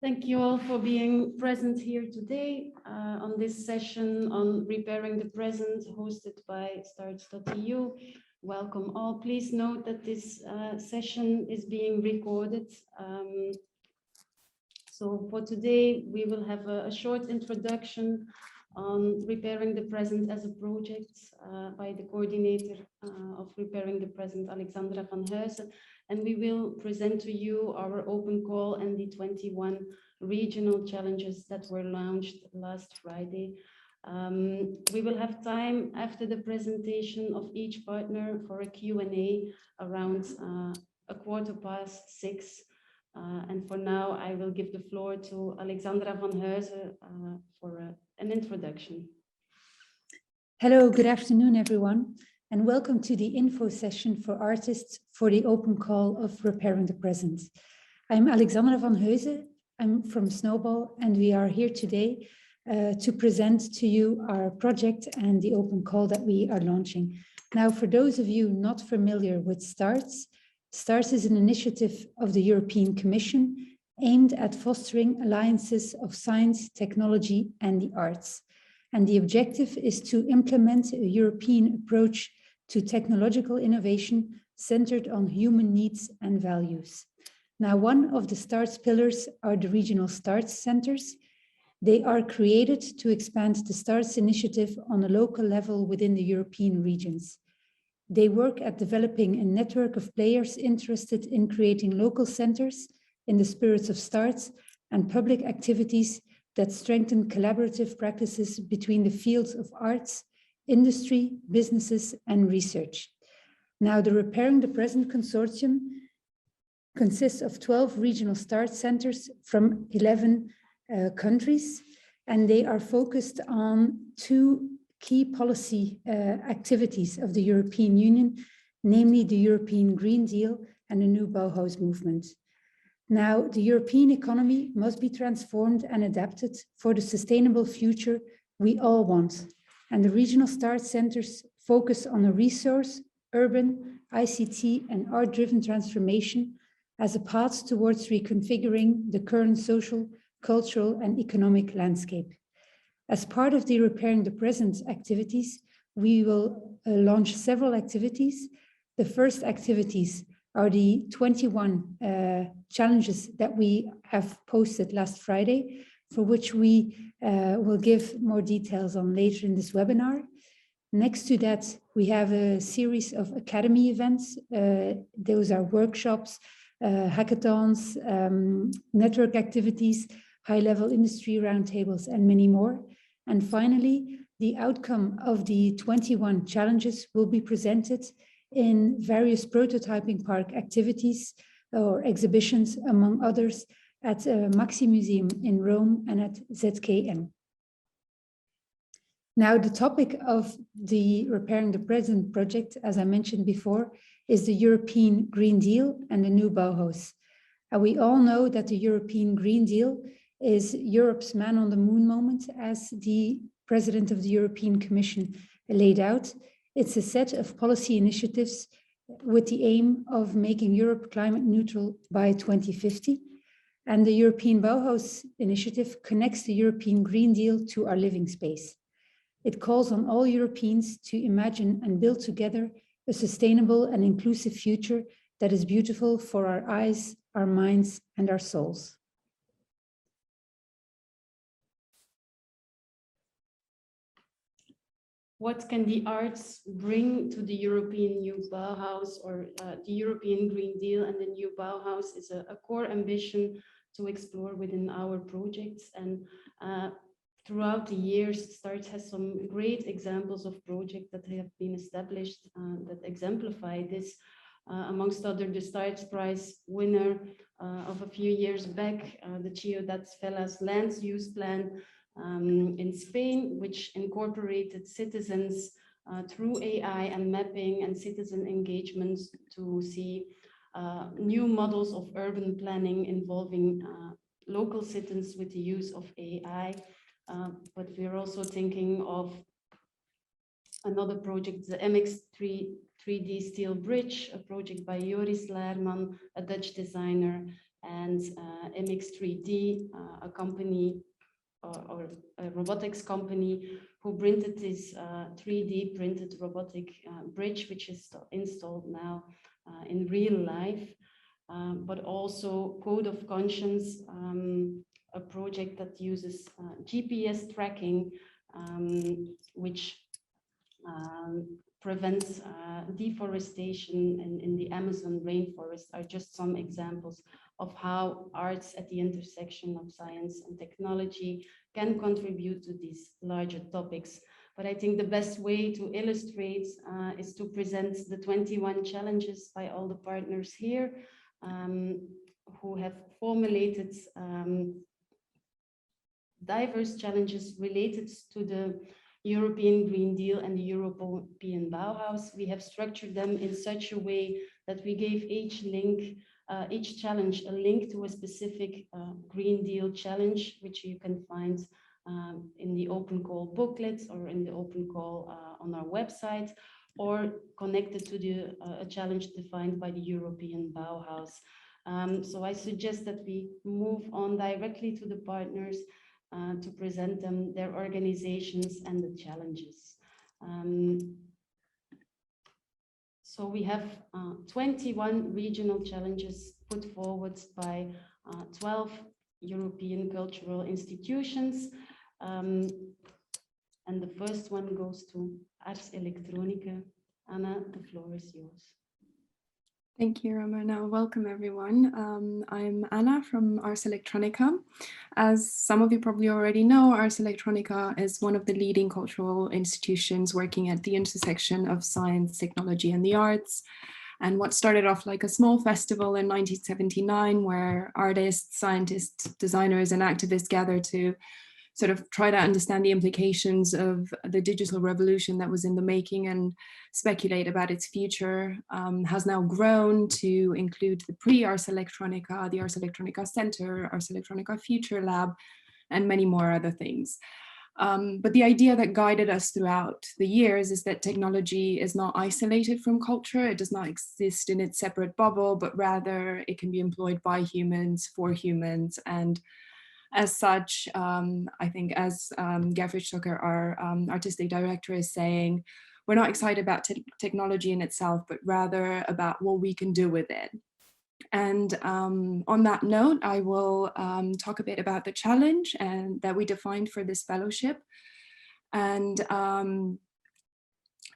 Thank you all for being present here today on this session on repairing the present, hosted by STARTS.eu. Welcome all. Please note that this session is being recorded. So for today, we will have a short introduction on repairing the present as a project by the coordinator of repairing the present, Alexandra van Huizen. And we will present to you our open call and the 21 regional challenges that were launched last Friday. We will have time after the presentation of each partner for a Q&A around 6:15. And for now, I will give the floor to Alexandra van Huizen for an introduction. Hello, good afternoon, everyone, and welcome to the info session for artists for the open call of Repairing the Present. I'm Alexandra van Huizen. I'm from Snowball, and we are here today to present to you our project and the open call that we are launching. Now, for those of you not familiar with STARTS, STARTS is an initiative of the European Commission aimed at fostering alliances of science, technology, and the arts. And the objective is to implement a European approach to technological innovation centered on human needs and values. Now, one of the STARTS pillars are the Regional STARTS Centres. They are created to expand the STARTS initiative on a local level within the European regions. They work at developing a network of players interested in creating local centres in the spirit of STARTS and public activities that strengthen collaborative practices between the fields of arts, industry, businesses, and research. Now, the Repairing the Present Consortium consists of 12 regional STARTS centres from 11 countries, and they are focused on two key policy activities of the European Union, namely the European Green Deal and the new Bauhaus movement. Now, the European economy must be transformed and adapted for the sustainable future we all want. And the regional STARTS centres focus on a resource, urban, ICT, and art-driven transformation as a path towards reconfiguring the current social, cultural, and economic landscape. As part of the Repairing the Present activities, we will launch several activities. The first activities are the 21 challenges that we have posted last Friday, for which we will give more details on later in this webinar. Next to that, we have a series of academy events. Those are workshops, hackathons, network activities, high-level industry roundtables, and many more. And finally, the outcome of the 21 challenges will be presented in various prototyping park activities or exhibitions, among others, at MAXXI Museum in Rome and at ZKM. Now, the topic of the Repairing the Present project, as I mentioned before, is the European Green Deal and the new Bauhaus. And we all know that the European Green Deal is Europe's man on the moon moment, as the President of the European Commission laid out. It's a set of policy initiatives with the aim of making Europe climate neutral by 2050. And the European Bauhaus initiative connects the European Green Deal to our living space. It calls on all Europeans to imagine and build together a sustainable and inclusive future that is beautiful for our eyes, our minds, and our souls. What can the arts bring to the European New Bauhaus, or the European Green Deal and the New Bauhaus is a core ambition to explore within our projects. And throughout the years, STARTS has some great examples of projects that have been established that exemplify this. Amongst other, the STARTS Prize winner of a few years back, the Ciudad Velas land use plan, in Spain, which incorporated citizens through AI and mapping and citizen engagements to see new models of urban planning involving local citizens with the use of AI. But we're also thinking of another project, the MX3 3D Steel Bridge, a project by Joris Laerman, a Dutch designer, and MX3D, a company or a robotics company who printed this 3D printed robotic bridge, which is installed now in real life, but also Code of Conscience, a project that uses GPS tracking, which prevents deforestation in the Amazon rainforest, are just some examples of how arts at the intersection of science and technology can contribute to these larger topics. But I think the best way to illustrate is to present the 21 challenges by all the partners here who have formulated diverse challenges related to the European Green Deal and the European Bauhaus. We have structured them in such a way that we gave each challenge a link to a specific Green Deal challenge, which you can find in the open call booklet or in the open call on our website, or connected to the a challenge defined by the European Bauhaus. So I suggest that we move on directly to the partners to present them their organizations and the challenges. So we have 21 regional challenges put forward by 12 European cultural institutions. And the first one goes to Ars Electronica. Anna, the floor is yours. Thank you, Ramona. Welcome, everyone. I'm Anna from Ars Electronica. As some of you probably already know, Ars Electronica is one of the leading cultural institutions working at the intersection of science, technology, and the arts. And what started off like a small festival in 1979, where artists, scientists, designers, and activists gathered to sort of try to understand the implications of the digital revolution that was in the making and speculate about its future, has now grown to include the pre-Ars Electronica, the Ars Electronica Center, Ars Electronica Future Lab, and many more other things. But the idea that guided us throughout the years is that technology is not isolated from culture. It does not exist in its separate bubble, but rather it can be employed by humans, for humans, and as such, I think as Gerfried Stocker, our artistic director, is saying, we're not excited about technology in itself, but rather about what we can do with it. And on that note, I will talk a bit about the challenge and that we defined for this fellowship. And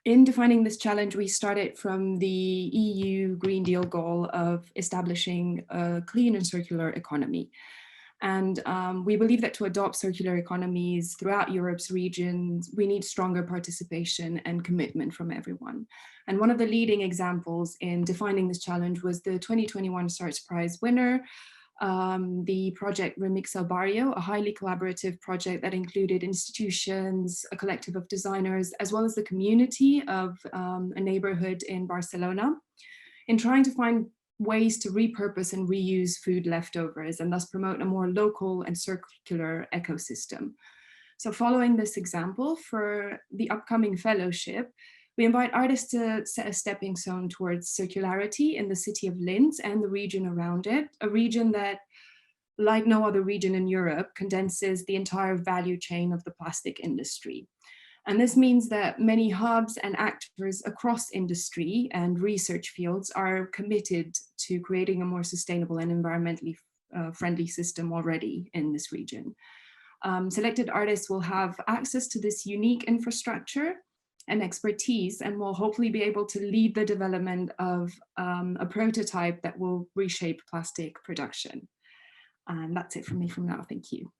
in defining this challenge, we started from the EU Green Deal goal of establishing a clean and circular economy. And we believe that to adopt circular economies throughout Europe's regions, we need stronger participation and commitment from everyone. And one of the leading examples in defining this challenge was the 2021 SARTS Prize winner, the project Remixel Barrio, a highly collaborative project that included institutions, a collective of designers, as well as the community of a neighborhood in Barcelona, in trying to find ways to repurpose and reuse food leftovers and thus promote a more local and circular ecosystem. So following this example, for the upcoming fellowship, we invite artists to set a stepping stone towards circularity in the city of Linz and the region around it, a region that, like no other region in Europe, condenses the entire value chain of the plastic industry. And this means that many hubs and actors across industry and research fields are committed to creating a more sustainable and environmentally friendly system already in this region. Selected artists will have access to this unique infrastructure and expertise and will hopefully be able to lead the development of a prototype that will reshape plastic production. And that's it from me from now. Thank you.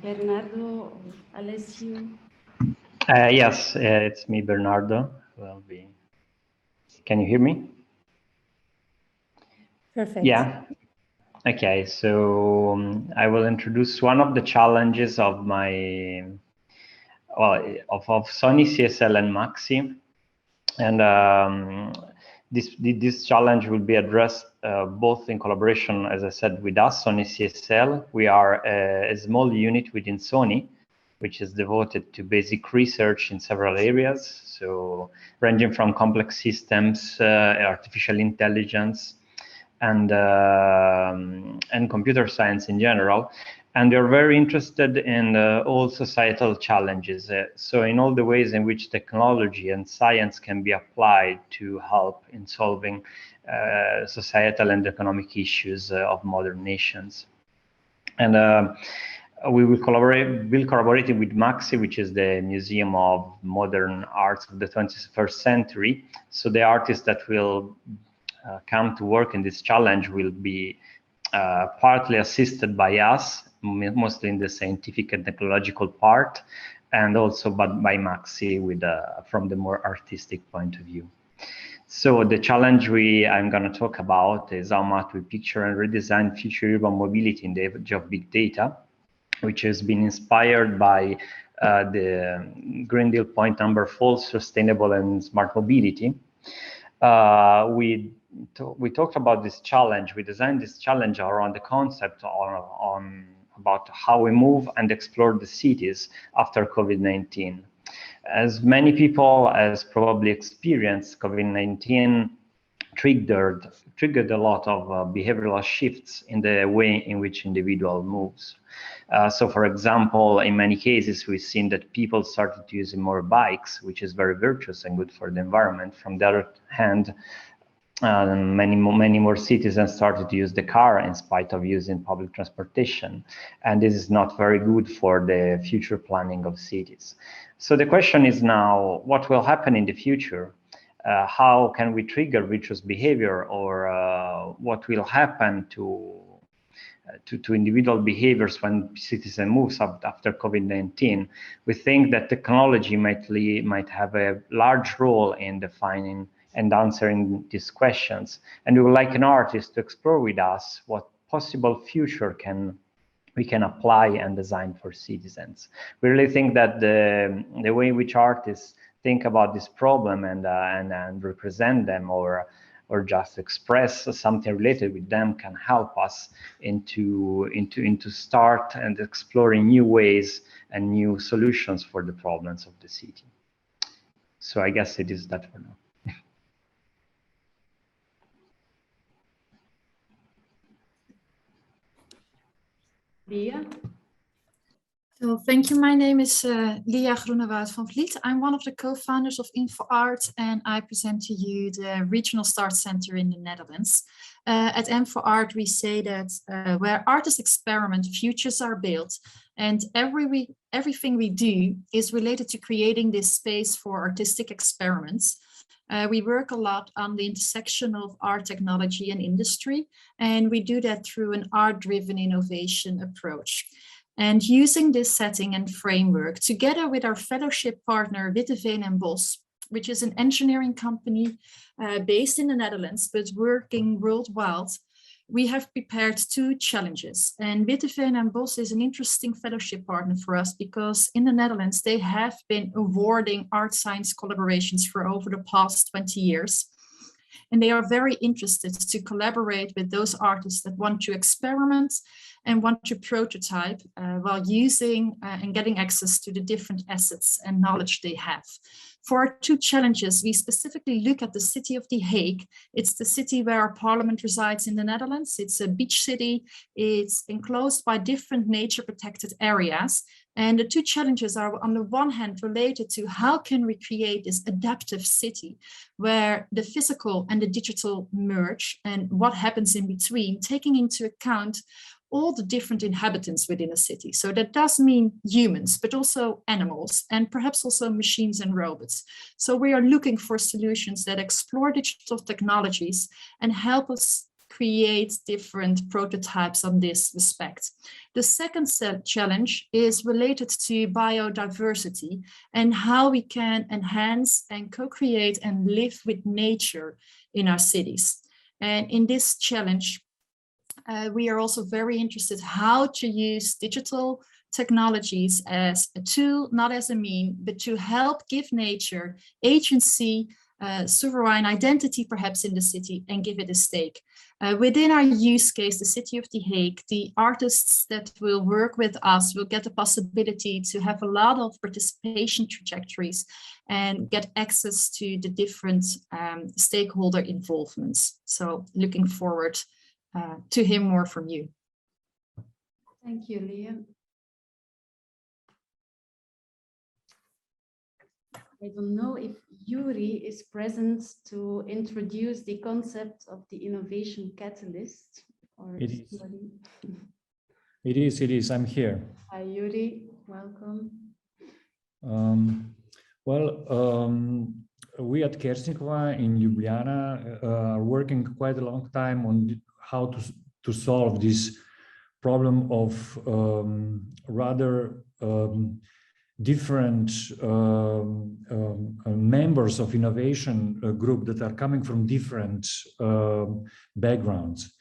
Bernardo or Alessio? Yes, it's me, Bernardo. Can you hear me? Perfect. Yeah. Okay, so I will introduce one of the challenges of my, of Sony CSL and MAXXI. And This challenge will be addressed both in collaboration, as I said, with us, Sony CSL. We are a small unit within Sony, which is devoted to basic research in several areas, so ranging from complex systems, artificial intelligence, and computer science in general. And they're very interested in all societal challenges. So in all the ways in which technology and science can be applied to help in solving societal and economic issues of modern nations. And we will collaborate with MAXXI, which is the Museum of Modern Arts of the 21st Century. So the artists that will come to work in this challenge will be partly assisted by us, mostly in the scientific and technological part, and also by MAXXI with from the more artistic point of view. So the challenge I'm going to talk about is how much we picture and redesign future urban mobility in the age of big data, which has been inspired by the Green Deal point number 4, sustainable and smart mobility. We talked about this challenge. We designed this challenge around the concept on about how we move and explore the cities after COVID-19. As many people as probably experienced, COVID-19 triggered a lot of behavioral shifts in the way in which individual moves. So for example, in many cases, we've seen that people started using more bikes, which is very virtuous and good for the environment. From the other hand, many more citizens started to use the car in spite of using public transportation. And this is not very good for the future planning of cities. So the question is now, what will happen in the future? How can we trigger virtuous behavior, or what will happen to individual behaviors when citizen moves up after COVID-19? We think that technology might have a large role in defining and answering these questions. And we would like an artist to explore with us what possible future we can apply and design for citizens. We really think that the way in which artists think about this problem and represent them, or just express something related with them, can help us into start and exploring new ways and new solutions for the problems of the city. So I guess it is that for now. Leah? So thank you. My name is Leah Groenewoud van Vliet. I'm one of the co-founders of InfoArt, and I present to you the Regional S+T+ARTS Centre in the Netherlands. At InfoArt, we say that where artists experiment, futures are built, and everything we do is related to creating this space for artistic experiments. We work a lot on the intersection of art, technology, and industry, and we do that through an art-driven innovation approach. And using this setting and framework, together with our fellowship partner Witteveen & Bos, which is an engineering company based in the Netherlands, but working worldwide, we have prepared 2 challenges. And Witteveen & Bos is an interesting fellowship partner for us because in the Netherlands, they have been awarding art science collaborations for over the past 20 years. And they are very interested to collaborate with those artists that want to experiment and want to prototype while using and getting access to the different assets and knowledge they have. For our 2 challenges, we specifically look at the city of The Hague. It's the city where our parliament resides in the Netherlands. It's a beach city. It's enclosed by different nature protected areas. And the 2 challenges are on the one hand related to how can we create this adaptive city where the physical and the digital merge and what happens in between, taking into account all the different inhabitants within a city. So that does mean humans, but also animals, and perhaps also machines and robots. So we are looking for solutions that explore digital technologies and help us create different prototypes on this respect. The second challenge is related to biodiversity and how we can enhance and co-create and live with nature in our cities. And in this challenge, we are also very interested how to use digital technologies as a tool, not as a mean, but to help give nature agency sovereign identity perhaps in the city and give it a stake. Within our use case, the city of The Hague, the artists that will work with us will get the possibility to have a lot of participation trajectories and get access to the different stakeholder involvements. So looking forward to hear more from you. Thank you, Leah. I don't know if Yuri is present to introduce the concept of the innovation catalyst. Or It is. somebody. It is. I'm here. Hi, Yuri. Welcome. We at Kersnikova in Ljubljana are working quite a long time on how to solve this problem of rather different members of innovation group that are coming from different backgrounds.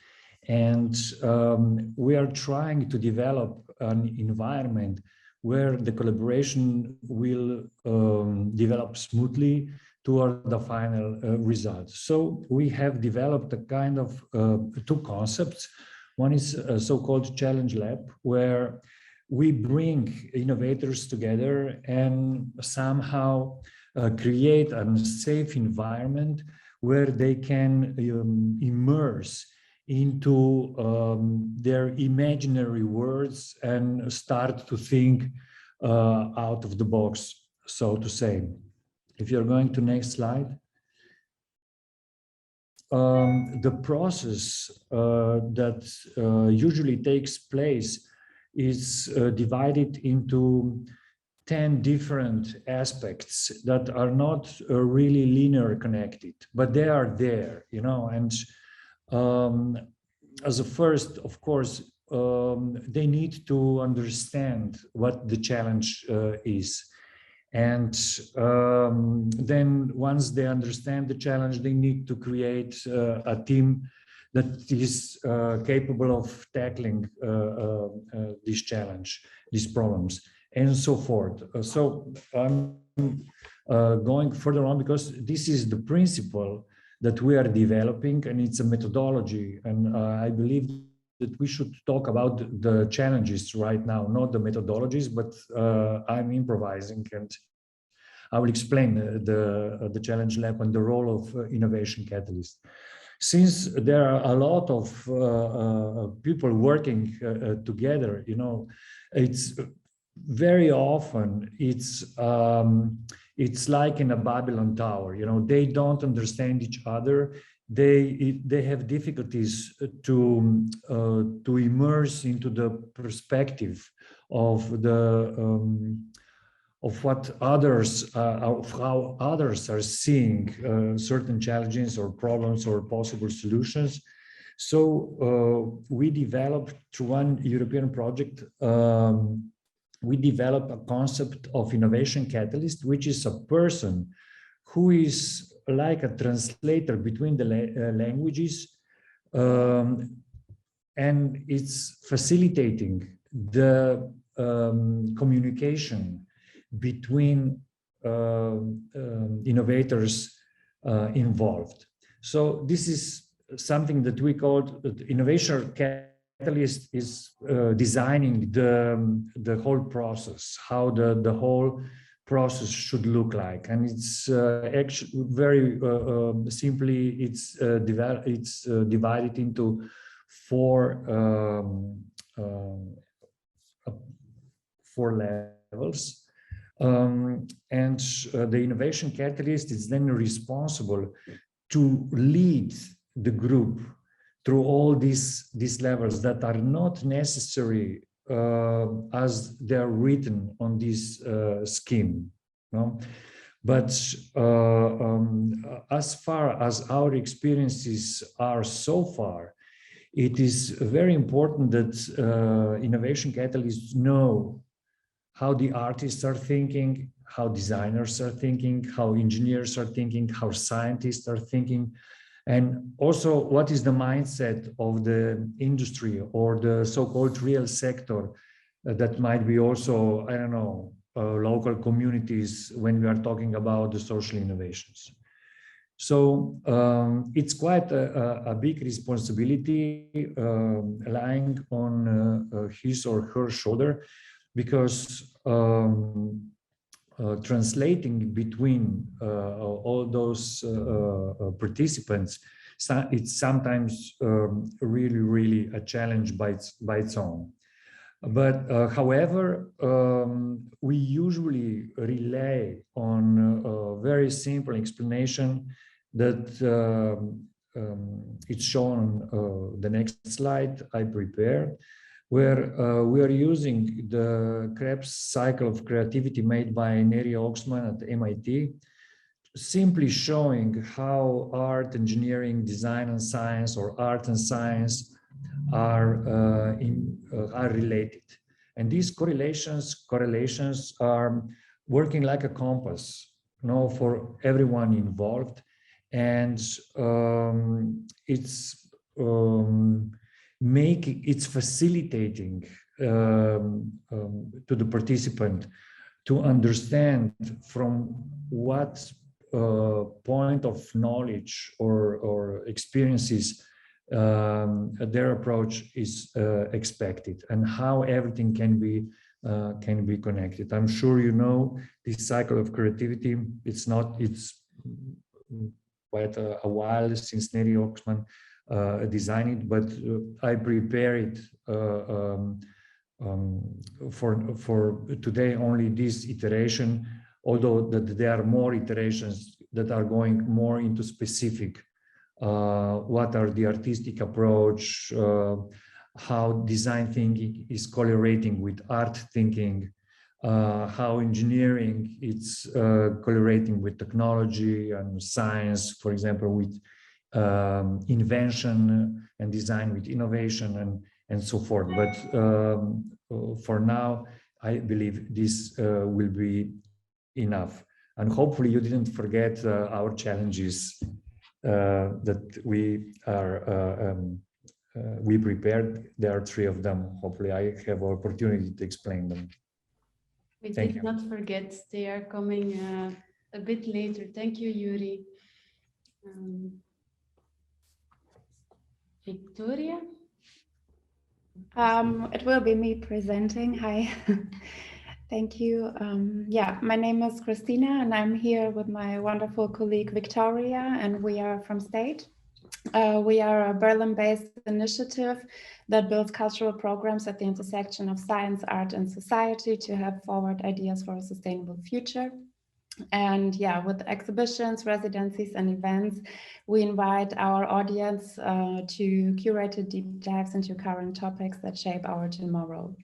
And we are trying to develop an environment where the collaboration will develop smoothly toward the final result. So we have developed a kind of two concepts. One is a so-called challenge lab, where we bring innovators together and somehow create a safe environment where they can immerse into their imaginary worlds and start to think out of the box, so to say. If you're going to next slide. The process that usually takes place is divided into 10 different aspects that are not really linear connected, but they are there, you know. And as a first, of course, they need to understand what the challenge is. And then once they understand the challenge, they need to create a team that is capable of tackling this challenge, these problems, and so forth. So I'm going further on because this is the principle that we are developing, and it's a methodology. And I believe that we should talk about the challenges right now, not the methodologies, but I'm improvising, and I will explain the challenge lab and the role of innovation catalyst. Since there are a lot of people working together, you know, it's very often it's like in a Babylon tower. You know, they don't understand each other. They have difficulties to immerse into the perspective of the of what others, of how others are seeing certain challenges or problems or possible solutions. So we developed through one European project, we developed a concept of innovation catalyst, which is a person who is like a translator between the languages, and it's facilitating the communication between innovators involved. So this is something that we call innovation catalyst is designing the whole process, how the whole process should look like. And it's actually very simply, it's divided into four levels. And the innovation catalyst is then responsible to lead the group through all these levels that are not necessary as they're written on this scheme, no? But as far as our experiences are so far, it is very important that innovation catalysts know how the artists are thinking, how designers are thinking, how engineers are thinking, how scientists are thinking, and also what is the mindset of the industry or the so-called real sector that might be also, I don't know, local communities when we are talking about the social innovations. So it's quite a big responsibility lying on his or her shoulder, because translating between all those participants, it's sometimes really a challenge by its own. But however, we usually rely on a very simple explanation that it's shown on the next slide I prepared, where we are using the Krebs cycle of creativity made by Neri Oxman at MIT, simply showing how art, engineering, design and science, or art and science are related. And these correlations are working like a compass, for everyone involved. And it's facilitating to the participant to understand from what point of knowledge or experiences their approach is expected, and how everything can be connected. I'm sure you know this cycle of creativity. It's quite a while since Neri Oxman designed it, but I prepare it for today only this iteration, although that there are more iterations that are going more into specific, what are the artistic approach, how design thinking is collaborating with art thinking, how engineering is collaborating with technology and science, for example, with invention and design with innovation and so forth. But for now, I believe this will be enough. And hopefully you didn't forget our challenges that we prepared. There are 3 of them. Hopefully I have an opportunity to explain them. We did not forget, they are coming a bit later. Thank you, Yuri. Victoria? It will be me presenting. Hi. Thank you. Yeah, my name is Christina, and I'm here with my wonderful colleague Victoria, and we are from State. We are a Berlin-based initiative that builds cultural programs at the intersection of science, art, and society to help forward ideas for a sustainable future. And yeah, with exhibitions, residencies, and events, we invite our audience to curated deep dives into current topics that shape our tomorrow.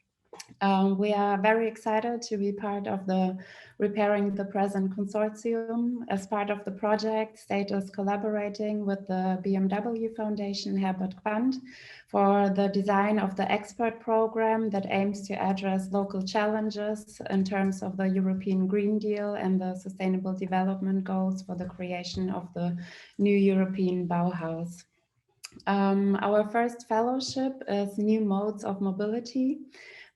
We are very excited to be part of the Repairing the Present Consortium. As part of the project, State is collaborating with the BMW Foundation Herbert Quandt for the design of the expert program that aims to address local challenges in terms of the European Green Deal and the Sustainable Development Goals for the creation of the new European Bauhaus. Our first fellowship is New Modes of Mobility.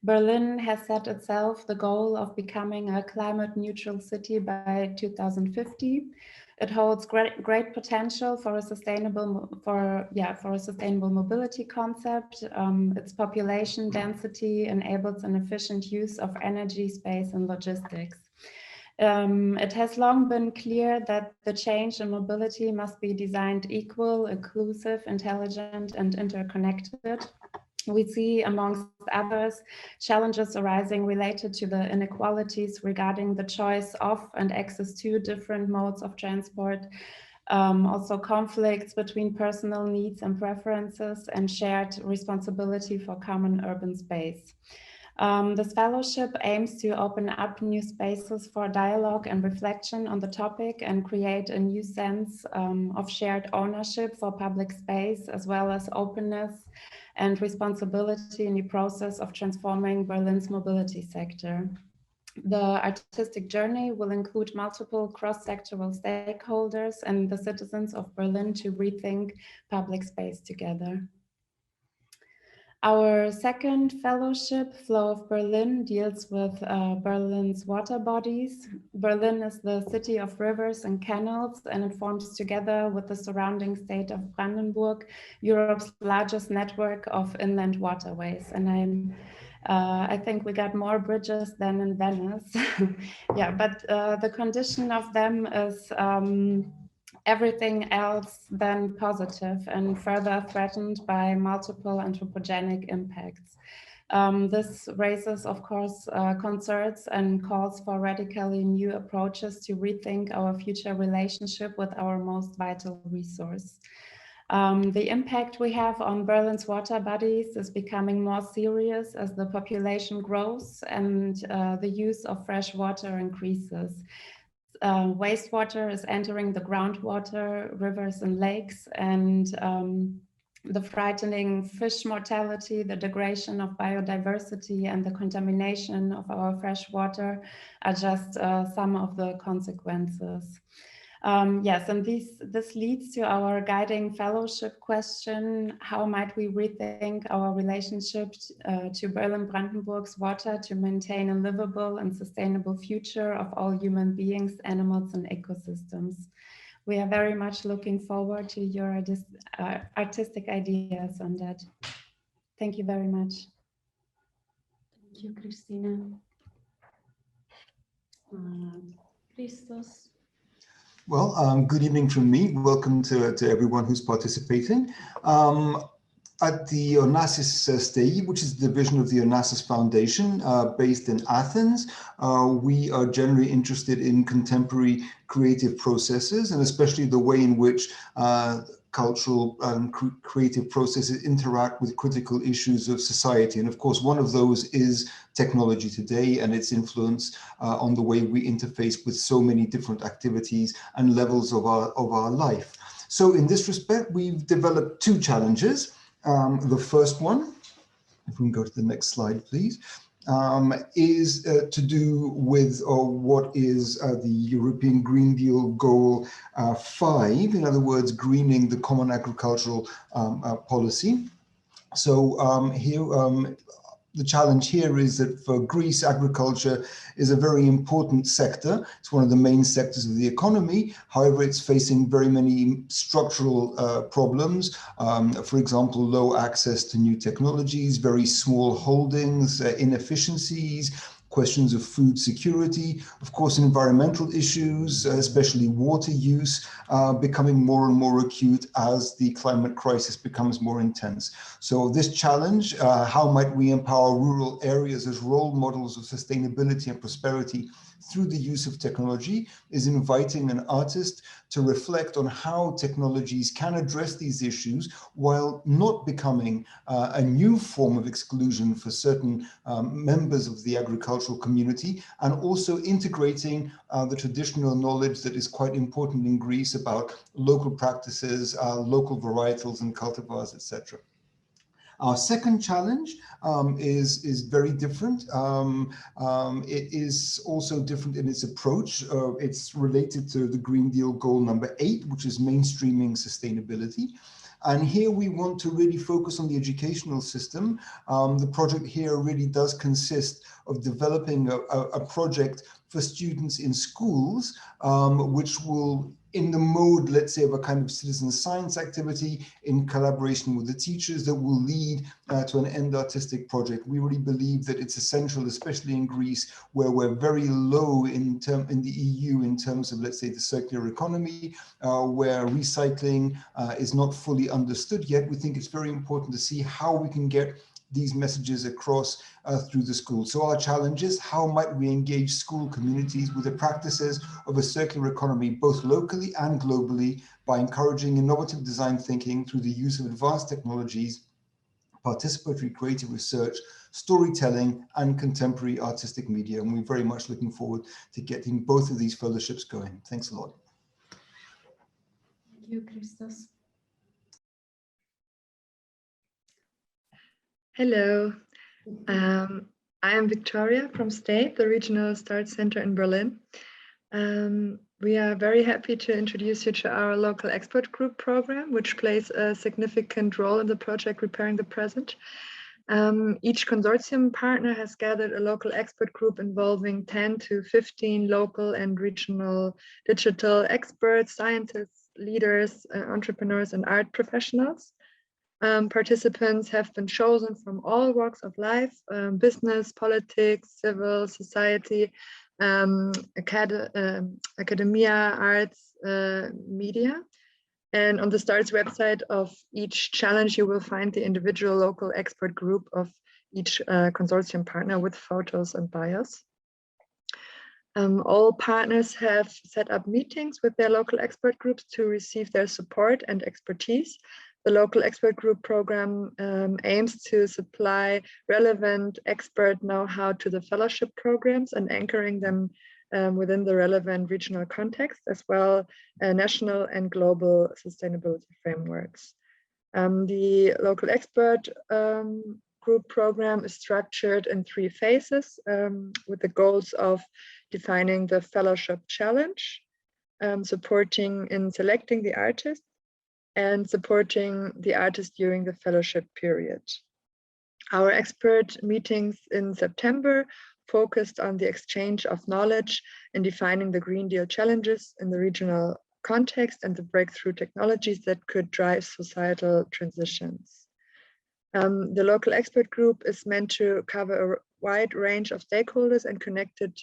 Berlin has set itself the goal of becoming a climate neutral city by 2050. It holds great potential for a sustainable mobility concept. Its population density enables an efficient use of energy, space, and logistics. It has long been clear that the change in mobility must be designed equal, inclusive, intelligent, and interconnected. We see, amongst others, challenges arising related to the inequalities regarding the choice of and access to different modes of transport, also conflicts between personal needs and preferences, and shared responsibility for common urban space. This fellowship aims to open up new spaces for dialogue and reflection on the topic and create a new sense of shared ownership for public space, as well as openness and responsibility in the process of transforming Berlin's mobility sector. The artistic journey will include multiple cross-sectoral stakeholders and the citizens of Berlin to rethink public space together. Our second fellowship, Flow of Berlin, deals with Berlin's water bodies. Berlin is the city of rivers and canals, and it forms, together with the surrounding state of Brandenburg, Europe's largest network of inland waterways. And I think we got more bridges than in Venice. Yeah, but the condition of them is everything else than positive and further threatened by multiple anthropogenic impacts. This raises, of course, concerns and calls for radically new approaches to rethink our future relationship with our most vital resource. The impact we have on Berlin's water bodies is becoming more serious as the population grows and the use of fresh water increases. Wastewater is entering the groundwater, rivers and lakes, and the frightening fish mortality, the degradation of biodiversity, and the contamination of our fresh water are just some of the consequences. Yes, and this leads to our guiding fellowship question: how might we rethink our relationship to Berlin-Brandenburg's water to maintain a livable and sustainable future of all human beings, animals, and ecosystems? We are very much looking forward to your artistic ideas on that. Thank you very much. Thank you, Christina. Christos. Well, good evening from me. Welcome to everyone who's participating. At the Onassis STI, which is the division of the Onassis Foundation based in Athens, we are generally interested in contemporary creative processes, and especially the way in which cultural and creative processes interact with critical issues of society. And of course, one of those is technology today and its influence on the way we interface with so many different activities and levels of our life. So in this respect, we've developed two challenges. The first one, if we can go to the next slide, please, is to do with what is the European Green Deal Goal 5, in other words, greening the common agricultural policy. So here, the challenge here is that for Greece, agriculture is a very important sector. It's one of the main sectors of the economy. However, it's facing very many structural problems. For example, low access to new technologies, very small holdings, inefficiencies, questions of food security, of course, environmental issues, especially water use, becoming more and more acute as the climate crisis becomes more intense. So this challenge, how might we empower rural areas as role models of sustainability and prosperity through the use of technology, is inviting an artist to reflect on how technologies can address these issues while not becoming a new form of exclusion for certain members of the agricultural community, and also integrating the traditional knowledge that is quite important in Greece about local practices, local varietals and cultivars, etc. Our second challenge is very different. It is also different in its approach. It's related to the Green Deal goal number 8, which is mainstreaming sustainability. And here we want to really focus on the educational system. The project here really does consist of developing a project for students in schools, which will, in the mode, let's say, of a kind of citizen science activity in collaboration with the teachers, that will lead to an end artistic project. We really believe that it's essential, especially in Greece, where we're very low in the EU in terms of, let's say, the circular economy, where recycling is not fully understood yet. We think it's very important to see how we can get these messages across through the school. So our challenge is, how might we engage school communities with the practices of a circular economy, both locally and globally, by encouraging innovative design thinking through the use of advanced technologies, participatory creative research, storytelling, and contemporary artistic media. And we're very much looking forward to getting both of these fellowships going. Thanks a lot. Thank you, Christos. Hello, I am Victoria from STATE, the Regional S+T+ARTS Center in Berlin. We are very happy to introduce you to our local expert group program, which plays a significant role in the project Repairing the Present. Each consortium partner has gathered a local expert group involving 10 to 15 local and regional digital experts, scientists, leaders, entrepreneurs, and art professionals. Participants have been chosen from all walks of life, business, politics, civil society, academia, arts, media. And on the STARTS website of each challenge, you will find the individual local expert group of each consortium partner with photos and bios. All partners have set up meetings with their local expert groups to receive their support and expertise. The local expert group program aims to supply relevant expert know-how to the fellowship programs and anchoring them within the relevant regional context, as well as national and global sustainability frameworks. The local expert group program is structured in 3 phases with the goals of defining the fellowship challenge, supporting in selecting the artist, and supporting the artist during the fellowship period. Our expert meetings in September focused on the exchange of knowledge and defining the Green Deal challenges in the regional context and the breakthrough technologies that could drive societal transitions. The local expert group is meant to cover a wide range of stakeholders and connected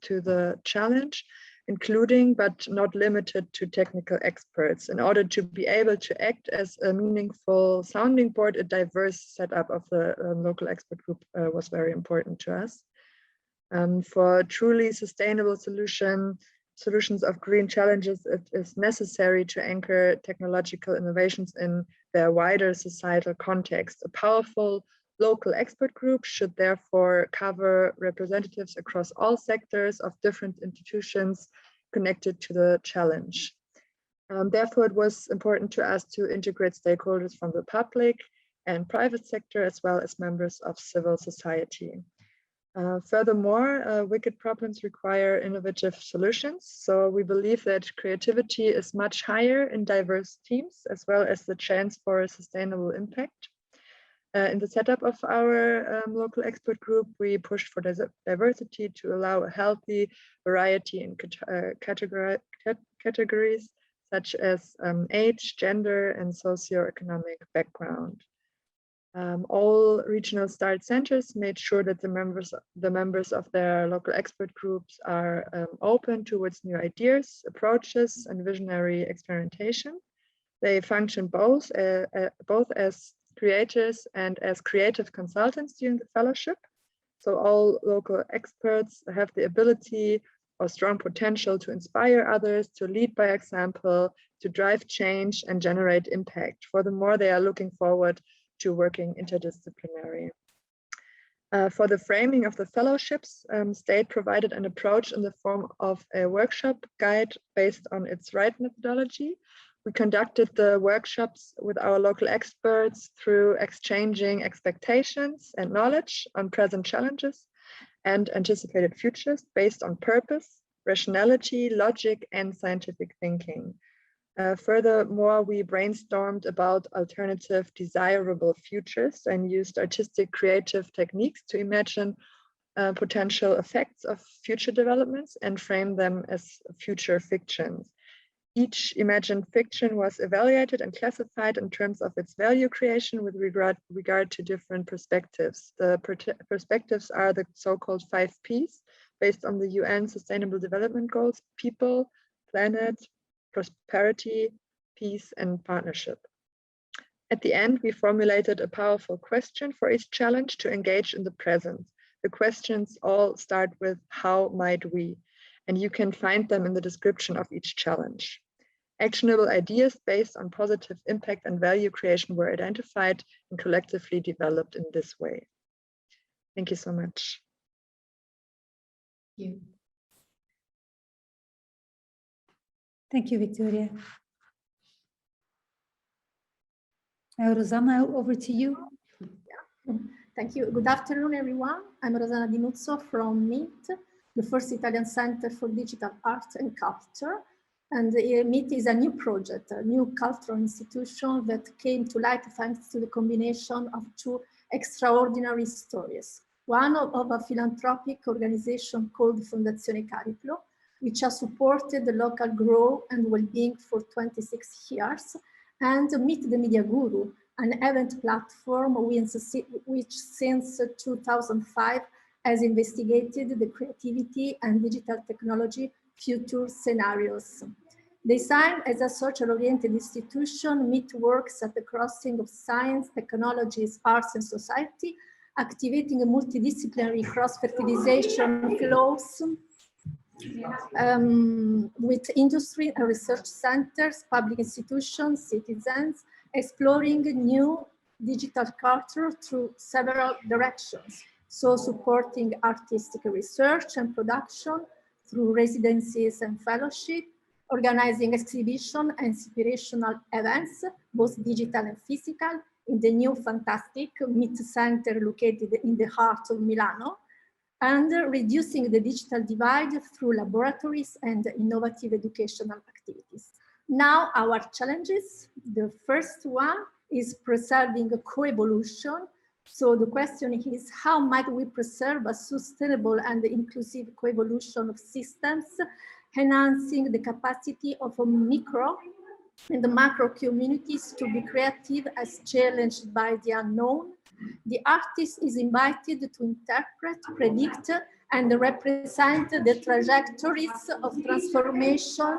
to the challenge, including but not limited to technical experts. In order to be able to act as a meaningful sounding board, a diverse setup of the local expert group was very important to us. For truly sustainable solutions of green challenges, it is necessary to anchor technological innovations in their wider societal context. A powerful local expert group should therefore cover representatives across all sectors of different institutions connected to the challenge. Therefore, it was important to us to integrate stakeholders from the public and private sector, as well as members of civil society. Furthermore, wicked problems require innovative solutions. So we believe that creativity is much higher in diverse teams, as well as the chance for a sustainable impact. In the setup of our local expert group, we pushed for diversity to allow a healthy variety in categories such as age, gender, and socioeconomic background. All regional START centers made sure that the members of their local expert groups are open towards new ideas, approaches, and visionary experimentation. They function both as creators and as creative consultants during the fellowship. So all local experts have the ability or strong potential to inspire others, to lead by example, to drive change and generate impact. Furthermore, they are looking forward to working interdisciplinary. For the framing of the fellowships, STATE provided an approach in the form of a workshop guide based on its right methodology. We conducted the workshops with our local experts through exchanging expectations and knowledge on present challenges and anticipated futures based on purpose, rationality, logic, and scientific thinking. Furthermore, we brainstormed about alternative desirable futures and used artistic creative techniques to imagine potential effects of future developments and frame them as future fictions. Each imagined fiction was evaluated and classified in terms of its value creation with regard to different perspectives. The perspectives are the so-called 5 Ps based on the UN Sustainable Development Goals: people, planet, prosperity, peace, and partnership. At the end, we formulated a powerful question for each challenge to engage in the present. The questions all start with "how might we?" and you can find them in the description of each challenge. Actionable ideas based on positive impact and value creation were identified and collectively developed in this way. Thank you so much. Thank you. Thank you, Victoria. Now, Rosanna, over to you. Yeah. Thank you. Good afternoon, everyone. I'm Rosanna Di Nuzzo from MIT, the first Italian Center for Digital Art and Culture. And MIT is a new project, a new cultural institution that came to light thanks to the combination of 2 extraordinary stories. One of a philanthropic organization called Fondazione Cariplo, which has supported the local growth and well-being for 26 years, and Meet the Media Guru, an event platform which since 2005 has investigated the creativity and digital technology future scenarios. Designed as a social-oriented institution, Meet works at the crossing of science, technologies, arts, and society, activating a multidisciplinary cross-fertilization flows with industry and research centers, public institutions, citizens, exploring new digital culture through several directions. So supporting artistic research and production through residencies and fellowship, organizing exhibition and inspirational events, both digital and physical, in the new fantastic Meet Center located in the heart of Milano, and reducing the digital divide through laboratories and innovative educational activities. Now our challenges. The first one is preserving a co-evolution. So the question is, how might we preserve a sustainable and inclusive co-evolution of systems, enhancing the capacity of a micro and the macro communities to be creative as challenged by the unknown? The artist is invited to interpret, predict, and represent the trajectories of transformation,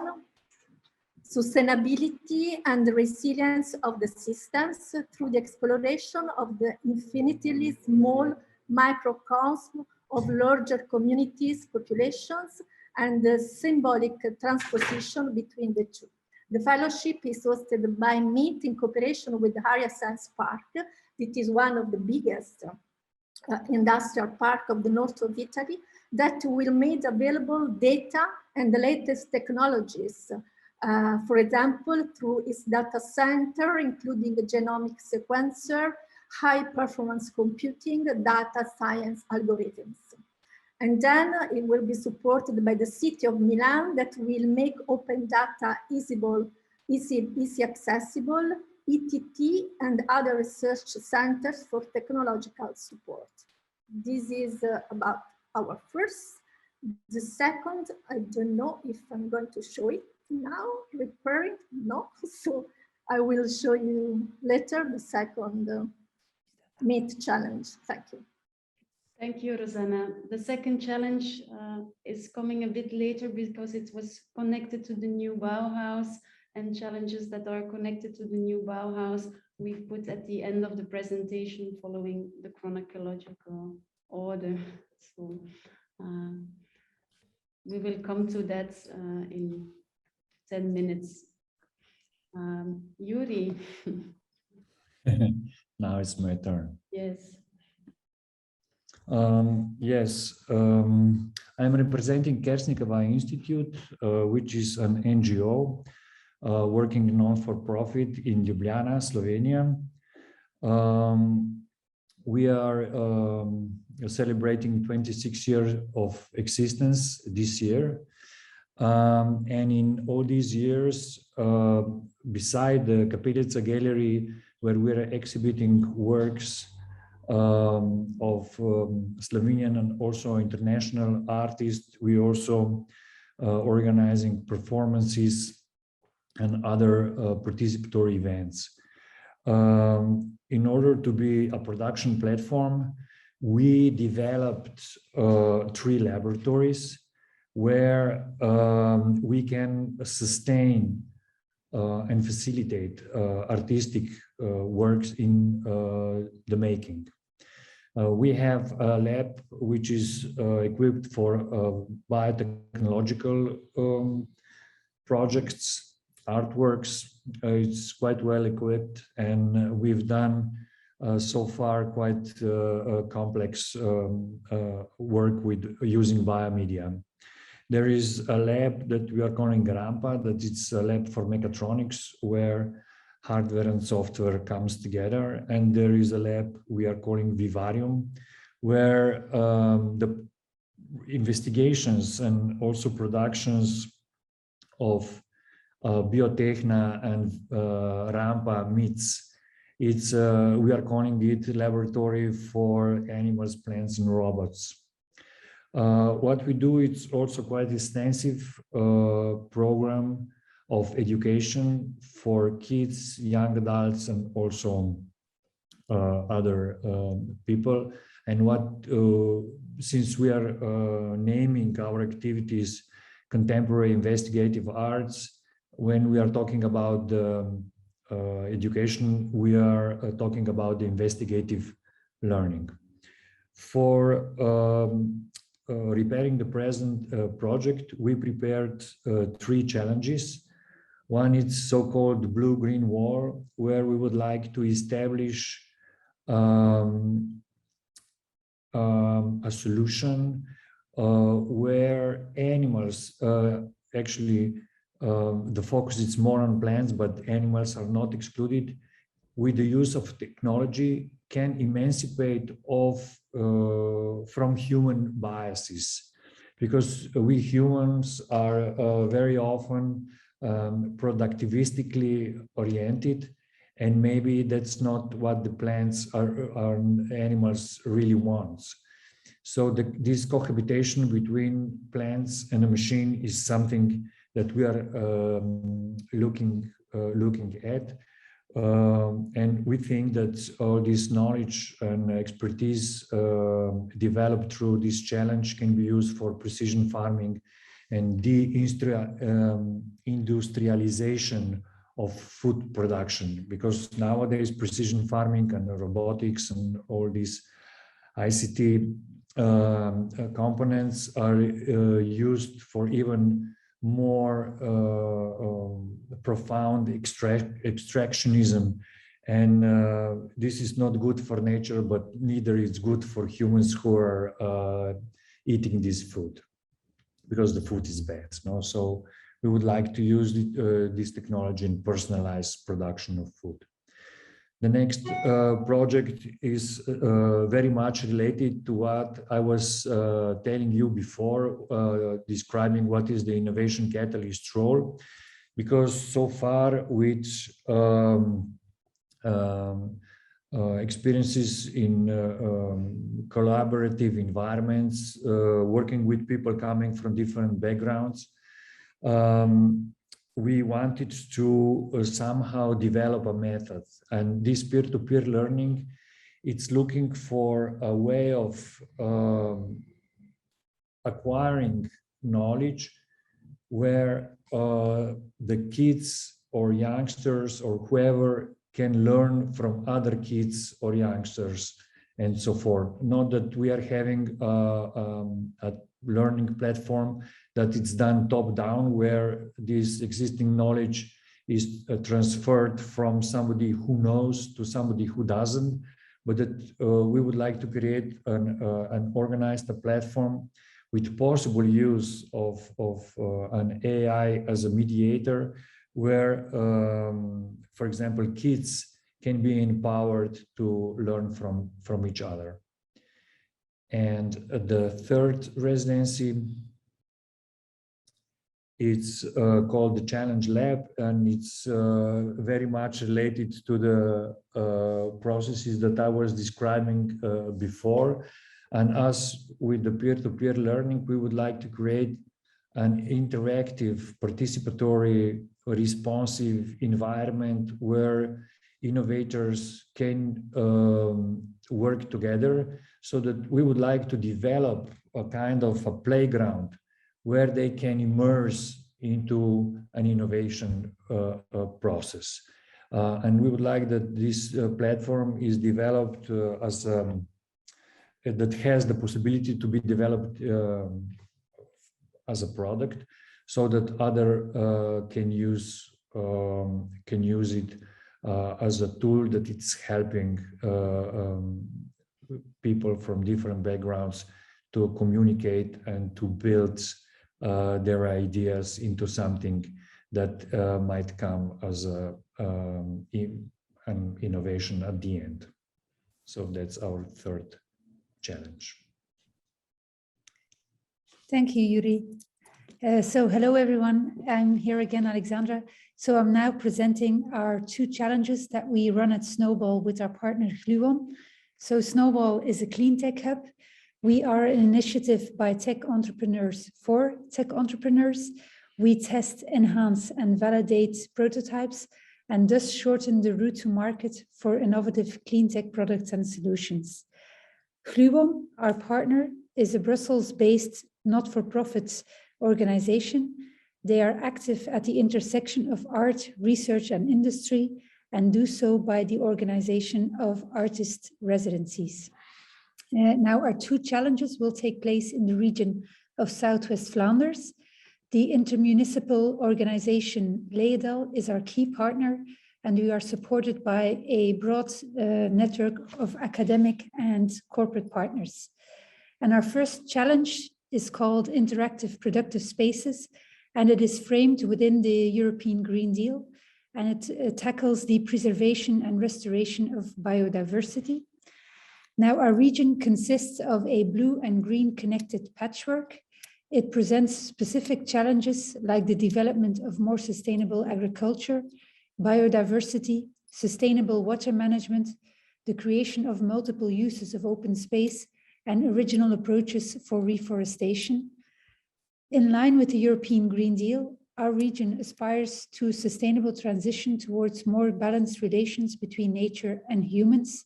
sustainability, and resilience of the systems through the exploration of the infinitely small microcosm of larger communities, populations, and the symbolic transposition between the two. The fellowship is hosted by Meet in cooperation with the Area Science Park. It is one of the biggest industrial park of the north of Italy that will make available data and the latest technologies. For example, through its data center, including a genomic sequencer, high performance computing, data science algorithms. And then it will be supported by the city of Milan that will make open data easy accessible, ETT and other research centers for technological support. This is about our first. The second, I don't know if I'm going to show it now, preparing, no. So I will show you later the second Meet challenge. Thank you. Thank you, Rosanna. The second challenge is coming a bit later because it was connected to the new Bauhaus, and challenges that are connected to the new Bauhaus we've put at the end of the presentation following the chronological order. So we will come to that in 10 minutes. Yuri. Now it's my turn. Yes. I'm representing Kersnikova Institute, which is an NGO working non-for-profit in Ljubljana, Slovenia. We are celebrating 26 years of existence this year. And in all these years, beside the Kapelica Gallery, where we are exhibiting works of Slovenian and also international artists, we also organizing performances and other participatory events. In order to be a production platform, we developed 3 laboratories where we can sustain and facilitate artistic works in the making. We have a lab which is equipped for biotechnological projects, artworks. It's quite well equipped, and we've done so far quite complex work with using biomedia. There is a lab that we are calling Rampa, that it's a lab for mechatronics, where hardware and software comes together. And there is a lab we are calling Vivarium, where the investigations and also productions of Biotechna and Rampa meets. It's we are calling it Laboratory for Animals, Plants, and Robots. What we do, it's also quite extensive program of education for kids, young adults, and also other people. And what, since we are naming our activities contemporary investigative arts, when we are talking about education, we are talking about the investigative learning. For repairing the present project, we prepared 3 challenges. One is so-called blue-green wall, where we would like to establish a solution where animals, actually the focus is more on plants, but animals are not excluded, with the use of technology can emancipate from human biases, because we humans are very often productivistically oriented, and maybe that's not what the plants or animals really want. So this cohabitation between plants and a machine is something that we are looking at. And we think that all this knowledge and expertise developed through this challenge can be used for precision farming and industrialization of food production, because nowadays precision farming and robotics and all these ICT components are used for even more profound extractionism, and this is not good for nature, but neither is good for humans who are eating this food, because the food is bad. No? So we would like to use this technology in personalized production of food. The next project is very much related to what I was telling you before, describing what is the innovation catalyst role, because so far with experiences in collaborative environments, working with people coming from different backgrounds, we wanted to somehow develop a method, and this peer-to-peer learning, it's looking for a way of acquiring knowledge where the kids or youngsters or whoever can learn from other kids or youngsters and so forth. Not that we are having a learning platform that it's done top down, where this existing knowledge is transferred from somebody who knows to somebody who doesn't, but that we would like to create an organized platform with possible use of an AI as a mediator, where, for example, kids can be empowered to learn from each other. And the third residency, it's called the Challenge Lab, and it's very much related to the processes that I was describing before. And as with the peer-to-peer learning, we would like to create an interactive, participatory, responsive environment where innovators can work together, so that we would like to develop a kind of a playground where they can immerse into an innovation process. And we would like that this platform is developed as that has the possibility to be developed as a product, so that other can use it as a tool that it's helping people from different backgrounds to communicate and to build their ideas into something that might come as an innovation at the end. So that's our third challenge. Thank you, Yuri. So hello, everyone. I'm here again, Alexandra. So I'm now presenting our two challenges that we run at Snowball with our partner Gluon. So Snowball is a clean tech hub. We are an initiative by tech entrepreneurs for tech entrepreneurs. We test, enhance, and validate prototypes and thus shorten the route to market for innovative clean tech products and solutions. Gluon, our partner, is a Brussels-based not-for-profit organization. They are active at the intersection of art, research, and industry, and do so by the organization of artist residencies. Now, our two challenges will take place in the region of Southwest Flanders. The intermunicipal organization Leedal is our key partner, and we are supported by a broad network of academic and corporate partners. And our first challenge is called Interactive Productive Spaces, and it is framed within the European Green Deal, and it tackles the preservation and restoration of biodiversity. Now, our region consists of a blue and green connected patchwork. It presents specific challenges like the development of more sustainable agriculture, biodiversity, sustainable water management, the creation of multiple uses of open space, and original approaches for reforestation. In line with the European Green Deal, our region aspires to a sustainable transition towards more balanced relations between nature and humans.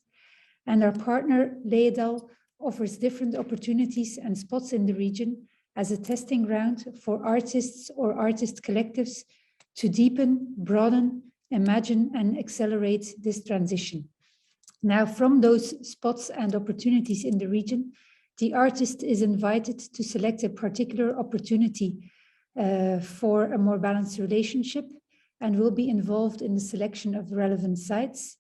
And our partner, Leedal, offers different opportunities and spots in the region as a testing ground for artists or artist collectives to deepen, broaden, imagine, and accelerate this transition. Now, from those spots and opportunities in the region, the artist is invited to select a particular opportunity for a more balanced relationship and will be involved in the selection of relevant sites.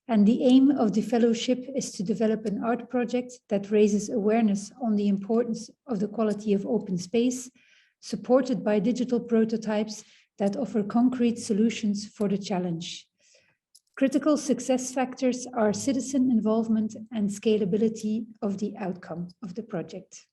And the aim of the fellowship is to develop an art project that raises awareness on the importance of the quality of open space, supported by digital prototypes that offer concrete solutions for the challenge. Critical success factors are citizen involvement and scalability of the outcome of the project.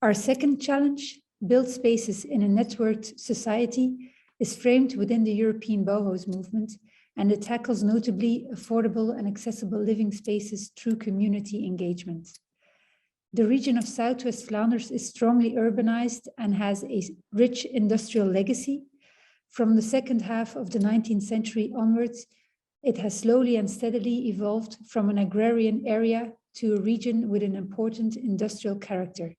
Our second challenge, Build Spaces in a Networked Society, is framed within the European Bauhaus movement, and it tackles notably affordable and accessible living spaces through community engagement. The region of Southwest Flanders is strongly urbanized and has a rich industrial legacy. From the second half of the 19th century onwards, it has slowly and steadily evolved from an agrarian area to a region with an important industrial character.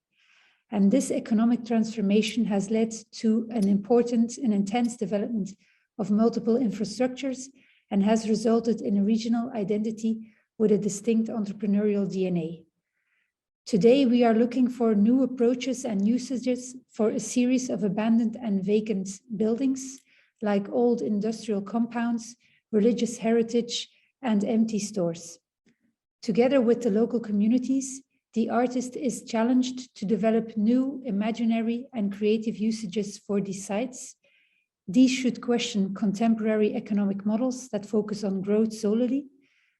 And this economic transformation has led to an important and intense development of multiple infrastructures and has resulted in a regional identity with a distinct entrepreneurial DNA. Today, we are looking for new approaches and usages for a series of abandoned and vacant buildings, like old industrial compounds, religious heritage, and empty stores. Together with the local communities, the artist is challenged to develop new, imaginary, and creative usages for these sites. These should question contemporary economic models that focus on growth solely,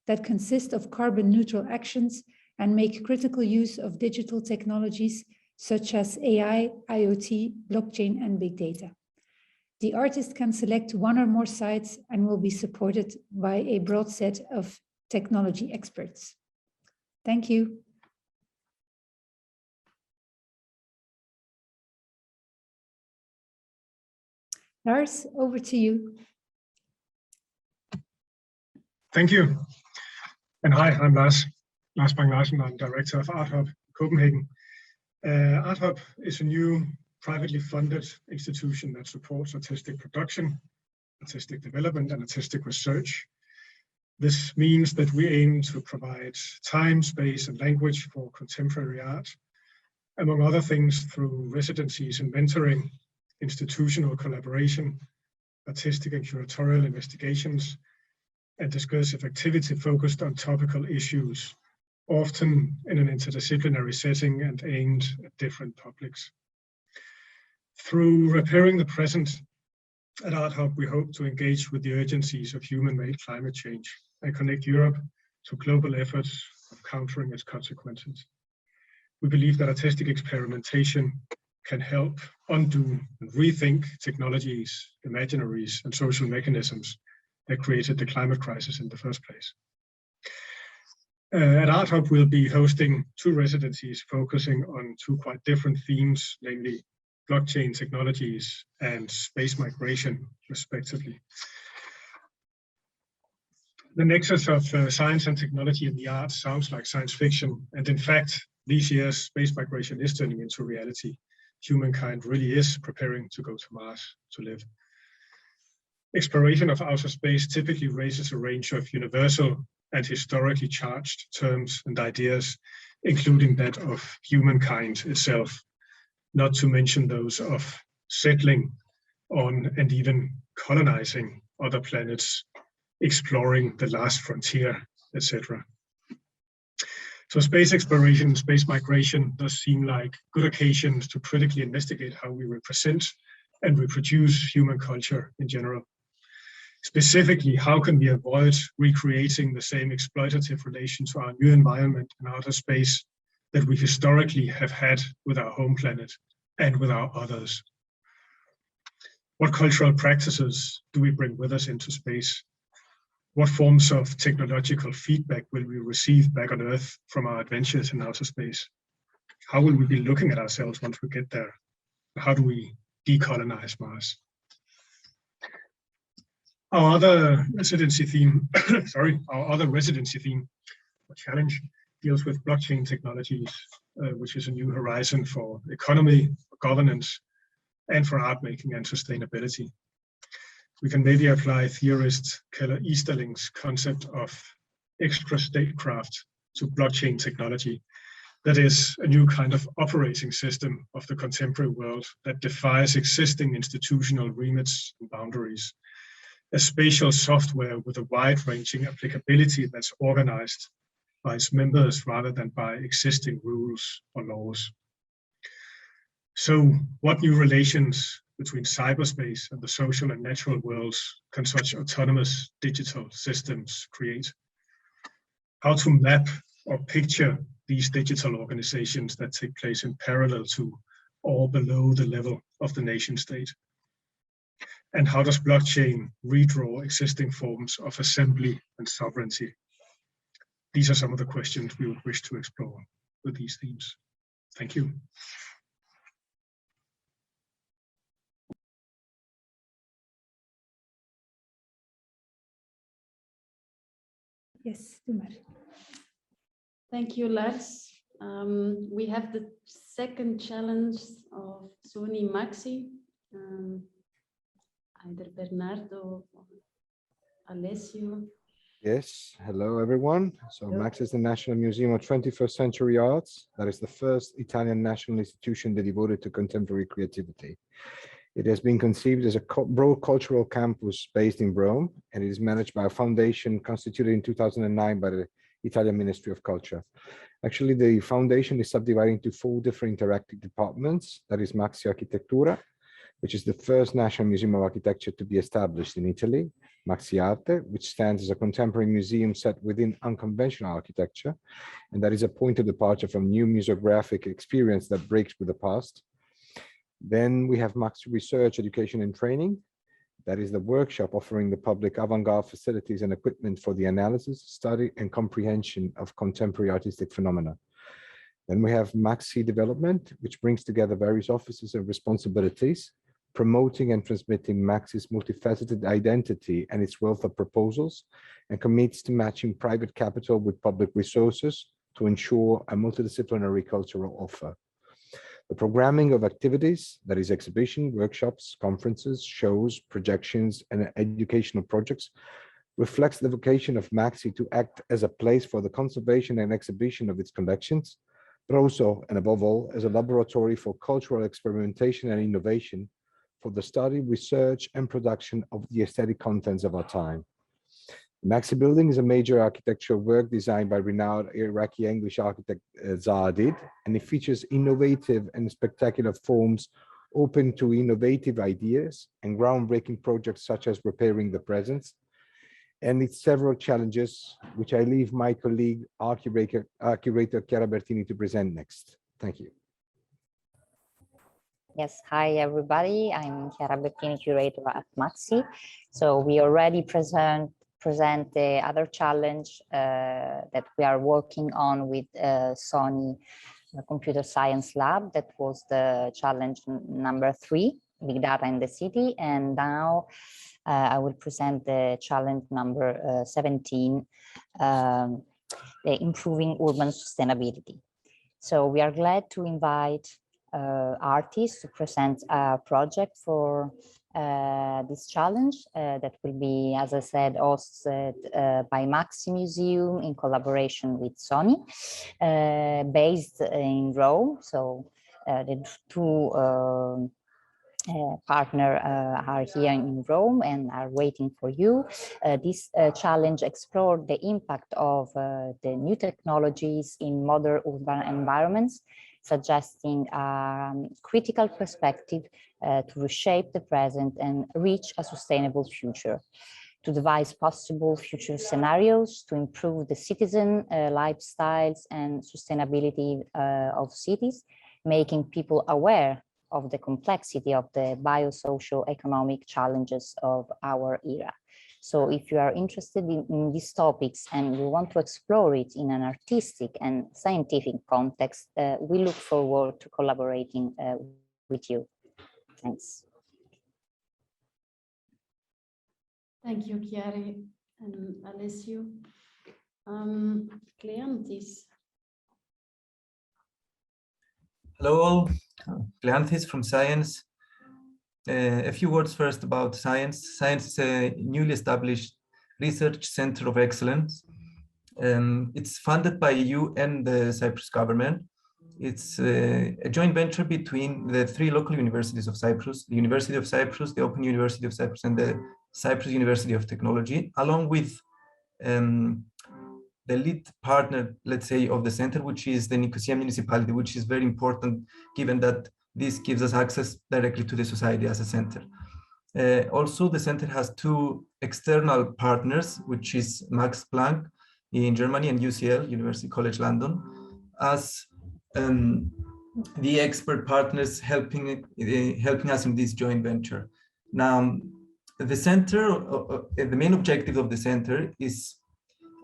that consist of carbon-neutral actions, and make critical use of digital technologies such as AI, IoT, blockchain, and big data. The artist can select one or more sites and will be supported by a broad set of technology experts. Thank you. Lars, over to you. Thank you. And hi, I'm Lars Bang-Larsen. I'm director of Art Hub Copenhagen. Art Hub is a new privately funded institution that supports artistic production, artistic development, and artistic research. This means that we aim to provide time, space, and language for contemporary art, among other things through residencies and mentoring, institutional collaboration, artistic and curatorial investigations, and discursive activity focused on topical issues, often in an interdisciplinary setting and aimed at different publics. Through repairing the present, at Art Hub, we hope to engage with the urgencies of human-made climate change and connect Europe to global efforts of countering its consequences. We believe that artistic experimentation can help undo and rethink technologies, imaginaries, and social mechanisms that created the climate crisis in the first place. At Art Hub, we'll be hosting 2 residencies focusing on 2 quite different themes, namely blockchain technologies and space migration, respectively. The nexus of science and technology in the arts sounds like science fiction, and in fact, these years, space migration is turning into reality. Humankind really is preparing to go to Mars to live. Exploration of outer space typically raises a range of universal and historically charged terms and ideas, including that of humankind itself, not to mention those of settling on and even colonizing other planets, exploring the last frontier, etc. So space exploration and space migration does seem like good occasions to critically investigate how we represent and reproduce human culture in general. Specifically, how can we avoid recreating the same exploitative relation to our new environment and outer space that we historically have had with our home planet and with our others? What cultural practices do we bring with us into space? What forms of technological feedback will we receive back on Earth from our adventures in outer space? How will we be looking at ourselves once we get there? How do we decolonize Mars? Our other residency theme, or challenge, deals with blockchain technologies, which is a new horizon for economy, for governance, and for art making and sustainability. We can maybe apply theorist Keller Easterling's concept of extra statecraft to blockchain technology. That is a new kind of operating system of the contemporary world that defies existing institutional remits and boundaries. A spatial software with a wide-ranging applicability that's organized by its members rather than by existing rules or laws. So what new relations between cyberspace and the social and natural worlds can such autonomous digital systems create? How to map or picture these digital organizations that take place in parallel to or below the level of the nation state? And how does blockchain redraw existing forms of assembly and sovereignty? These are some of the questions we would wish to explore with these themes. Thank you. Yes, Dumar. Thank you, Lars. We have the second challenge of Sony MAXXI. Either Bernardo or Alessio. Yes, hello everyone. So MAXXI is the National Museum of 21st Century Arts. That is the first Italian national institution devoted to contemporary creativity. It has been conceived as a broad cultural campus based in Rome, and it is managed by a foundation constituted in 2009 by the Italian Ministry of Culture. Actually, the foundation is subdivided into 4 different interactive departments. That is MAXXI Architettura, which is the first national museum of architecture to be established in Italy, MAXXI Arte, which stands as a contemporary museum set within unconventional architecture, and that is a point of departure from new museographic experience that breaks with the past. Then we have MAXXI Research, Education and Training. That is the workshop offering the public avant-garde facilities and equipment for the analysis, study and comprehension of contemporary artistic phenomena. Then we have MAXXI Development, which brings together various offices and responsibilities, promoting and transmitting MAXXI's multifaceted identity and its wealth of proposals, and commits to matching private capital with public resources to ensure a multidisciplinary cultural offer. The programming of activities, that is exhibition, workshops, conferences, shows, projections, and educational projects, reflects the vocation of MAXXI to act as a place for the conservation and exhibition of its collections, but also, and above all, as a laboratory for cultural experimentation and innovation for the study, research, and production of the aesthetic contents of our time. The MAXXI building is a major architectural work designed by renowned Iraqi-English architect Zaha Hadid, and it features innovative and spectacular forms open to innovative ideas and groundbreaking projects such as repairing the presence, and its several challenges, which I leave my colleague, curator Chiara Bertini, to present next. Thank you. Yes, hi everybody. I'm Chiara Bettini, curator at MAXXI. So we already present the other challenge that we are working on with Sony Computer Science Lab. That was the challenge number 3, Big Data in the City. And now I will present the challenge number 17, Improving Urban Sustainability. So we are glad to invite artists to present a project for this challenge that will be, as I said, hosted by MAXXI Museum in collaboration with Sony, based in Rome. So the two partner are here in Rome and are waiting for you. This challenge explored the impact of the new technologies in modern urban environments, suggesting a critical perspective to reshape the present and reach a sustainable future, to devise possible future scenarios to improve the citizen lifestyles and sustainability of cities, making people aware of the complexity of the biosocial economic challenges of our era. So if you are interested in these topics and you want to explore it in an artistic and scientific context, we look forward to collaborating with you. Thanks. Thank you, Chiara and Alessio. Kleanthis. Hello all, Kleanthis from Science. A few words first about Science. Science is a newly established research center of excellence. It's funded by EU and the Cyprus government. It's a joint venture between the 3 local universities of Cyprus, the University of Cyprus, the Open University of Cyprus, and the Cyprus University of Technology, along with the lead partner, let's say, of the center, which is the Nicosia municipality, which is very important given that this gives us access directly to the society as a center. Also, the center has 2 external partners, which is Max Planck in Germany and UCL, University College London, as the expert partners helping us in this joint venture. Now, the center, the main objective of the center is,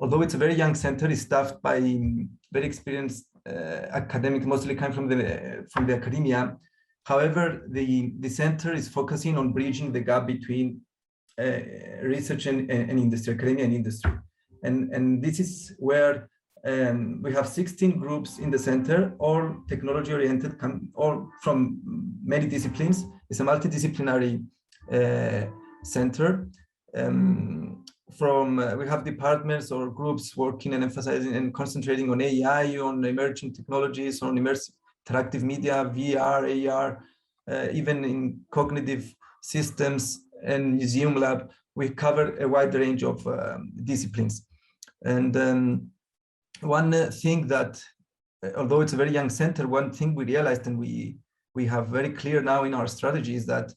although it's a very young center, is staffed by very experienced academics, mostly coming from the academia. However, the center is focusing on bridging the gap between research and industry, academia and industry. And this is where we have 16 groups in the center, all technology oriented, all from many disciplines. It's a multidisciplinary center. We have departments or groups working and emphasizing and concentrating on AI, on emerging technologies, on immersive interactive media, VR, AR, even in cognitive systems and museum lab. We cover a wide range of disciplines. And one thing that, although it's a very young center, one thing we realized and we have very clear now in our strategy is that,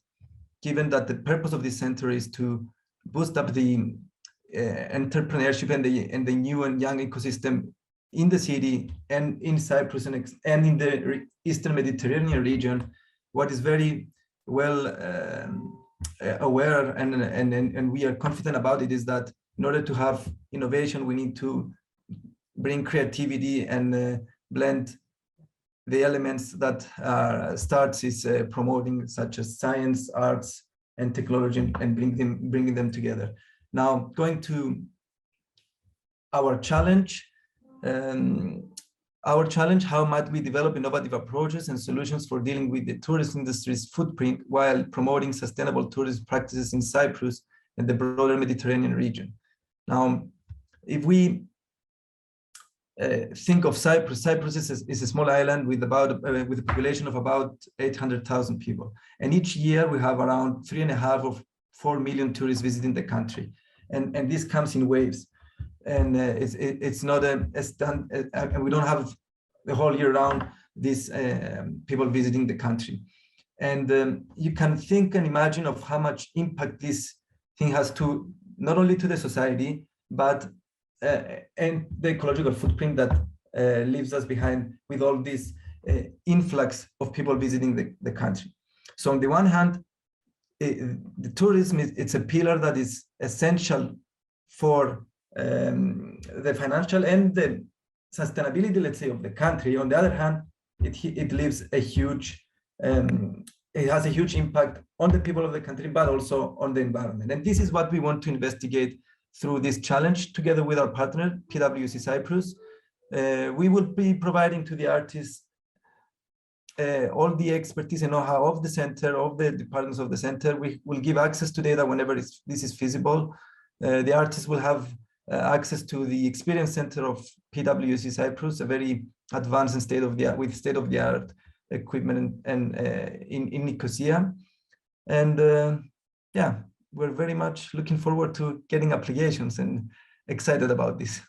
given that the purpose of this center is to boost up the entrepreneurship and the new and young ecosystem in the city and in Cyprus and in the Eastern Mediterranean region, what is very well aware and we are confident about it is that in order to have innovation, we need to bring creativity and blend the elements that STARTS is promoting, such as science, arts, and technology, and bringing them together. Now, going to our challenge, how might we develop innovative approaches and solutions for dealing with the tourist industry's footprint while promoting sustainable tourism practices in Cyprus and the broader Mediterranean region? Now, if we think of Cyprus, Cyprus is a small island with a population of about 800,000 people. And each year we have around 3.5 or 4 million tourists visiting the country. And this comes in waves. And it's not we don't have the whole year round these people visiting the country. And you can think and imagine of how much impact this thing has to not only to the society, but and the ecological footprint that leaves us behind with all this influx of people visiting the country. So on the one hand, the tourism it's a pillar that is essential for the financial and the sustainability, let's say, of the country. On the other hand, it leaves a huge, it has a huge impact on the people of the country, but also on the environment. And this is what we want to investigate through this challenge together with our partner, PwC Cyprus. We will be providing to the artists all the expertise and know-how of the center, of the departments of the center. We will give access to data whenever this is feasible. The artists will have access to the experience center of PwC Cyprus, a very advanced and state-of-the-art equipment and in Nicosia. And yeah, we're very much looking forward to getting applications and excited about this.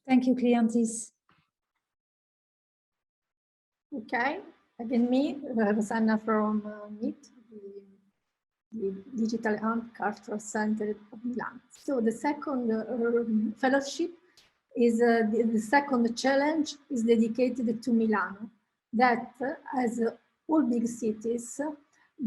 Thank you, Kleanthis. Okay, again me, Rosanna from MIT, the Digital Art Cultural Center of Milan. So the second fellowship is the second challenge is dedicated to Milano, that as all big cities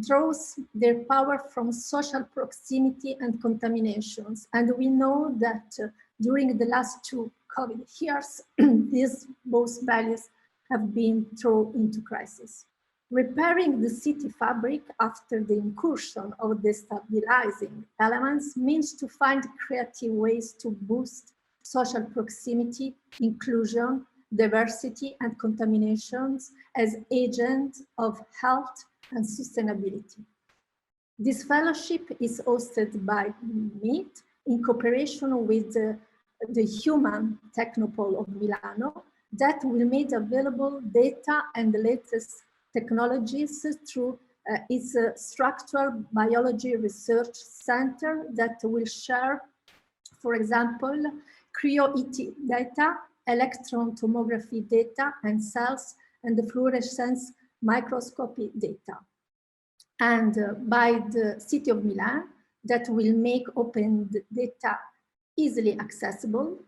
draws their power from social proximity and contaminations. And we know that during the last 2 COVID years, these both values have been thrown into crisis. Repairing the city fabric after the incursion of destabilizing elements means to find creative ways to boost social proximity, inclusion, diversity, and contaminations as agents of health and sustainability. This fellowship is hosted by MIT in cooperation with the Human Technopole of Milano that will make available data and the latest technologies through its structural biology research center that will share, for example, cryo-ET data, electron tomography data, and cells and the fluorescence microscopy data. And by the City of Milan, that will make open data easily accessible,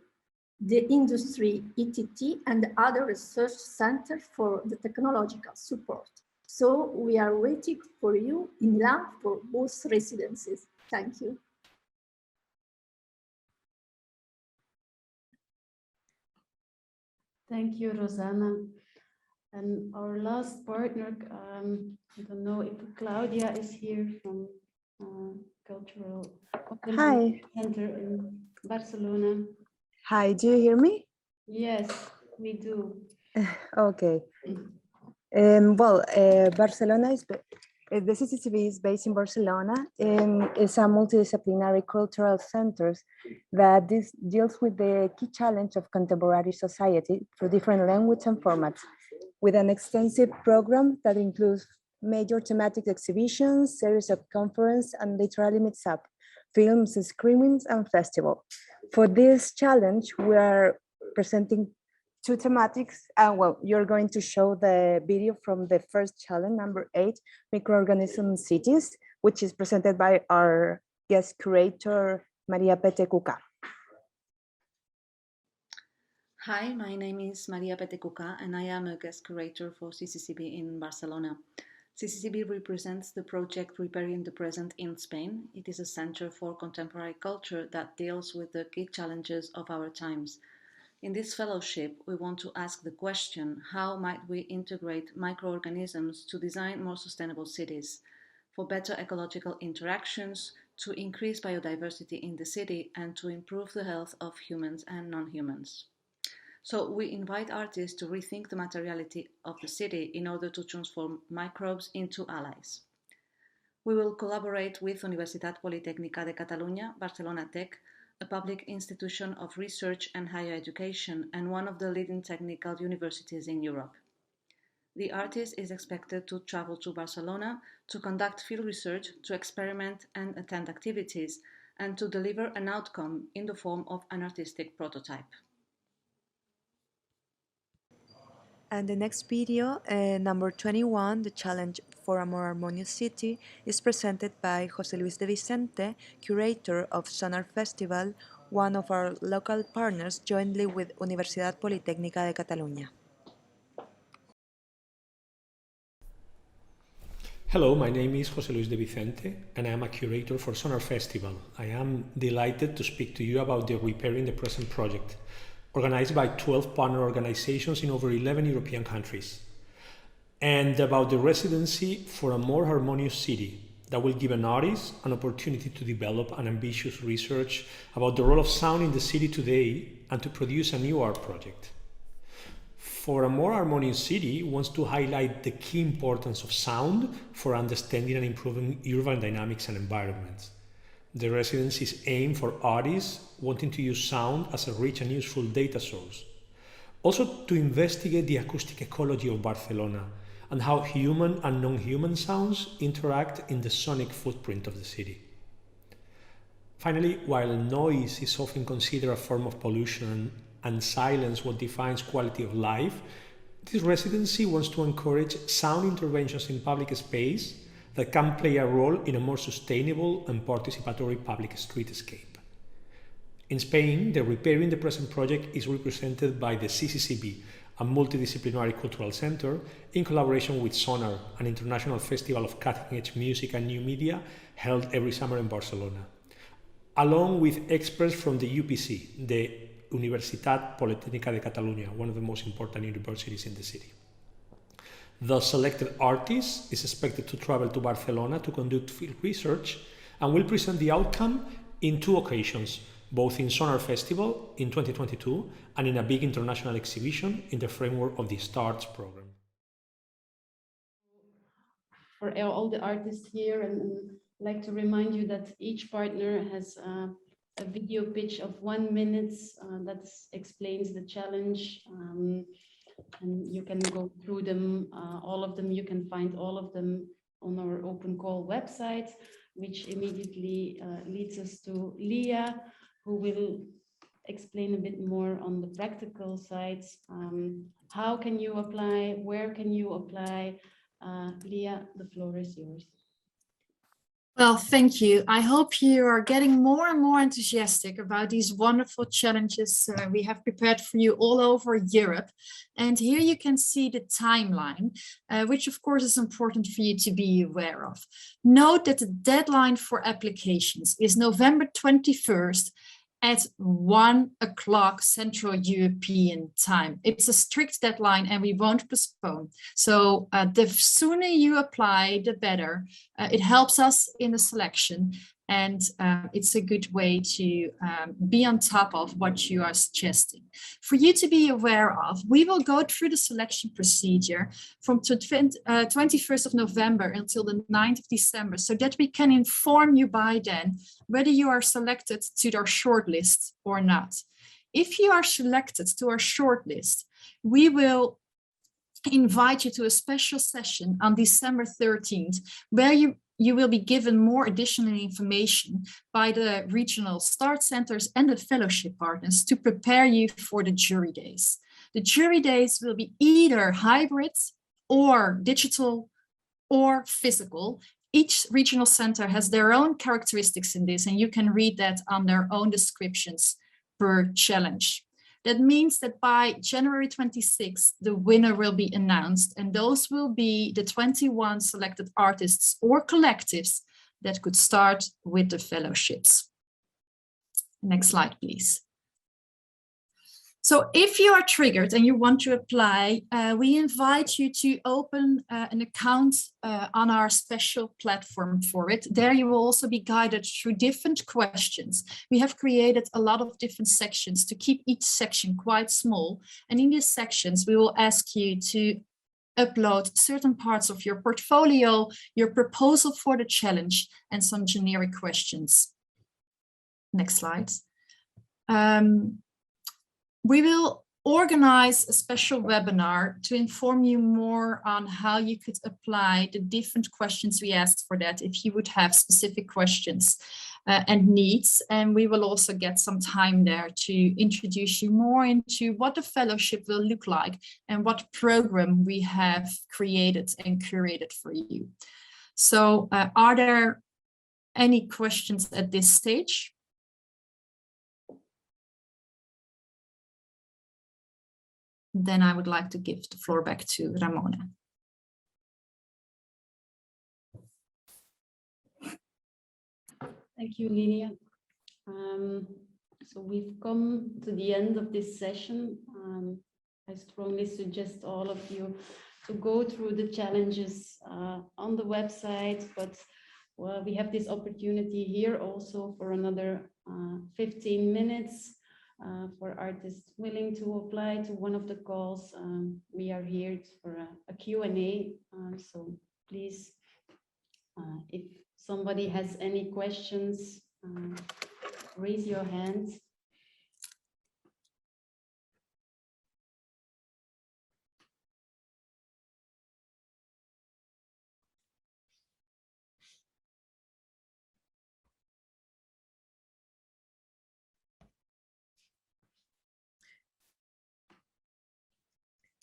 the industry ETT and other research centers for the technological support. So we are waiting for you in Milan for both residencies. Thank you. Thank you, Rosanna. And our last partner, I don't know if Claudia is here from Cultural Center in Barcelona. Hi, do you hear me? Yes, we do. Okay. Barcelona is, the CCCB is based in Barcelona and it's a multidisciplinary cultural center that deals with the key challenge of contemporary society through different languages and formats, with an extensive program that includes major thematic exhibitions, series of conferences, and literally mix-up, films, screenings, and festivals. For this challenge, we are presenting 2 thematics. You're going to show the video from the first challenge, number 8, Microorganism Cities, which is presented by our guest curator, Maria Pete Cuca. Hi, my name is Maria Pete Cuca, and I am a guest curator for CCCB in Barcelona. CCCB represents the project Repairing the Present in Spain. It is a center for contemporary culture that deals with the key challenges of our times. In this fellowship, we want to ask the question, how might we integrate microorganisms to design more sustainable cities, for better ecological interactions, to increase biodiversity in the city, and to improve the health of humans and non-humans. So we invite artists to rethink the materiality of the city in order to transform microbes into allies. We will collaborate with Universitat Politècnica de Catalunya, Barcelona Tech, a public institution of research and higher education and one of the leading technical universities in Europe. The artist is expected to travel to Barcelona to conduct field research, to experiment and attend activities, and to deliver an outcome in the form of an artistic prototype. And the next video, number 21, the challenge for a more harmonious city, is presented by José Luis de Vicente, curator of Sonar Festival, one of our local partners jointly with Universitat Politècnica de Catalunya. Hello, my name is José Luis de Vicente, and I am a curator for Sonar Festival. I am delighted to speak to you about the Repairing the Present project, organized by 12 partner organizations in over 11 European countries, and about the residency for a more harmonious city that will give an artist an opportunity to develop an ambitious research about the role of sound in the city today and to produce a new art project. For a more harmonious city wants to highlight the key importance of sound for understanding and improving urban dynamics and environments. The residencies aim for artists wanting to use sound as a rich and useful data source. Also to investigate the acoustic ecology of Barcelona and how human and non-human sounds interact in the sonic footprint of the city. Finally, while noise is often considered a form of pollution and silence what defines quality of life, this residency wants to encourage sound interventions in public space that can play a role in a more sustainable and participatory public streetscape. In Spain, the Repairing the Present project is represented by the CCCB, a multidisciplinary cultural center, in collaboration with Sonar, an international festival of cutting-edge music and new media held every summer in Barcelona, along with experts from the UPC, the Universitat Politécnica de Catalunya, one of the most important universities in the city. The selected artist is expected to travel to Barcelona to conduct field research and will present the outcome in 2 occasions, both in Sonar Festival in 2022 and in a big international exhibition in the framework of the STARTS program. For all the artists here, and I'd like to remind you that each partner has a video pitch of 1 minute that explains the challenge, and you can go through them, all of them. You can find all of them on our open call website, which immediately leads us to Leah, who will explain a bit more on the practical sides. How can you apply? Where can you apply? Leah, the floor is yours. Well, thank you. I hope you are getting more and more enthusiastic about these wonderful challenges we have prepared for you all over Europe. And here you can see the timeline, which of course is important for you to be aware of. Note that the deadline for applications is November 21st at 1 o'clock Central European time. It's a strict deadline and we won't postpone. So the sooner you apply, the better. It helps us in the selection, and it's a good way to be on top of what you are suggesting. For you to be aware of, we will go through the selection procedure from 21st of November until the 9th of December, so that we can inform you by then whether you are selected to our shortlist or not. If you are selected to our shortlist, we will invite you to a special session on December 13th, where you will be given more additional information by the regional START centers and the fellowship partners to prepare you for the jury days. The jury days will be either hybrid or digital or physical. Each regional center has their own characteristics in this, and you can read that on their own descriptions per challenge. That means that by January 26th, the winner will be announced, and those will be the 21 selected artists or collectives that could start with the fellowships. Next slide, please. So if you are triggered and you want to apply, we invite you to open an account on our special platform for it. There you will also be guided through different questions. We have created a lot of different sections to keep each section quite small. And in these sections, we will ask you to upload certain parts of your portfolio, your proposal for the challenge, and some generic questions. Next slide. We will organize a special webinar to inform you more on how you could apply the different questions we asked for that if you would have specific questions and needs. And we will also get some time there to introduce you more into what the fellowship will look like and what program we have created and curated for you. So are there any questions at this stage? Then I would like to give the floor back to Ramona. Thank you, Lilia. So we've come to the end of this session. I strongly suggest all of you to go through the challenges on the website, but well, we have this opportunity here also for another 15 minutes for artists willing to apply to one of the calls. We are here for a Q&A, so please, if somebody has any questions, raise your hand.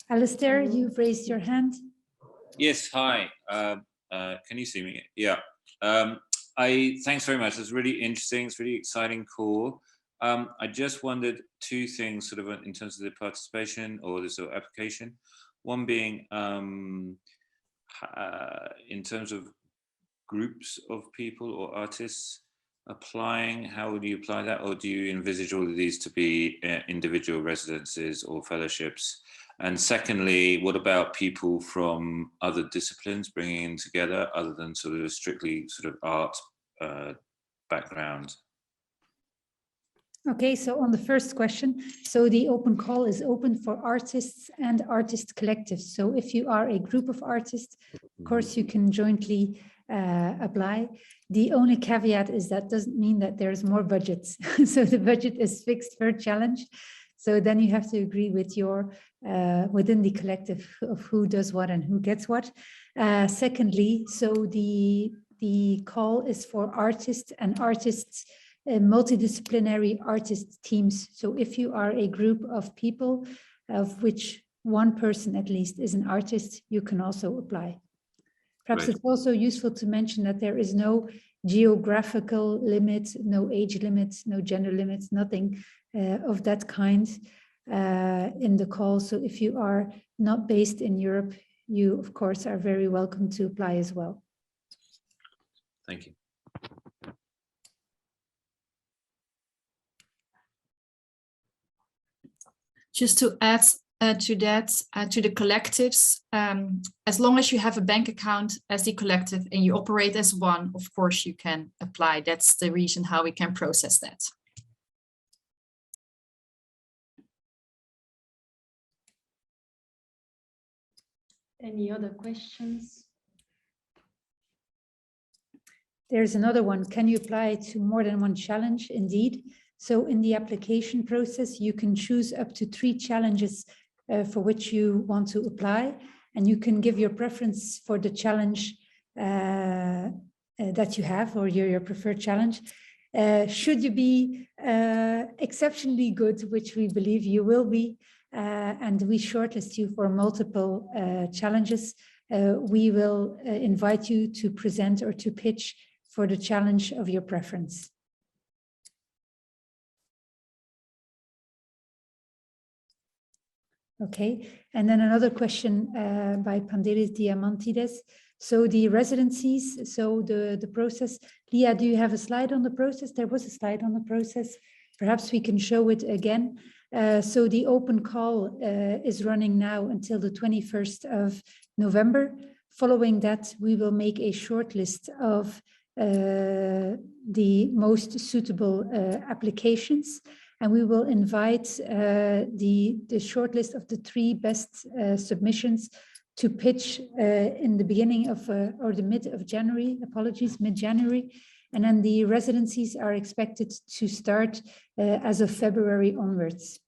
Alistair, you've raised your hand. Yes, hi. Can you see me? Yeah. Thanks very much. It's really interesting. It's really exciting call. I just wondered two things sort of in terms of the participation or the sort of application. One being in terms of groups of people or artists applying, how would you apply that? Or do you envisage all of these to be individual residencies or fellowships? And secondly, what about people from other disciplines bringing in together other than sort of a strictly sort of art background? Okay, so on the first question, so the open call is open for artists and artist collectives. So if you are a group of artists, of course, you can jointly apply. The only caveat is that doesn't mean that there's more budgets. So the budget is fixed per challenge. So then you have to agree with your within the collective of who does what and who gets what. Secondly, so the call is for artists and artists, multidisciplinary artist teams. So if you are a group of people of which one person at least is an artist, you can also apply. Perhaps It's also useful to mention that there is no geographical limit, no age limits, no gender limits, nothing of that kind in the call. So if you are not based in Europe, you of course are very welcome to apply as well. Thank you. Just to add to that, to the collectives, as long as you have a bank account as the collective and you operate as one, of course you can apply. That's the reason how we can process that. Any other questions? There's another one. Can you apply to more than one challenge? Indeed. So in the application process, you can choose up to 3 challenges for which you want to apply, and you can give your preference for the challenge that you have, or your preferred challenge. Should you be exceptionally good, which we believe you will be, and we shortlist you for multiple challenges, we will invite you to present or to pitch for the challenge of your preference. Okay, and then another question by Pandelis Diamantides. So the residencies, so the process. Lia, do you have a slide on the process? There was a slide on the process. Perhaps we can show it again. So the open call is running now until the 21st of November. Following that, we will make a short list of the most suitable applications. And we will invite the shortlist of the 3 best submissions to pitch in the beginning of, or the mid of January, mid-January. And then the residencies are expected to start as of February onwards.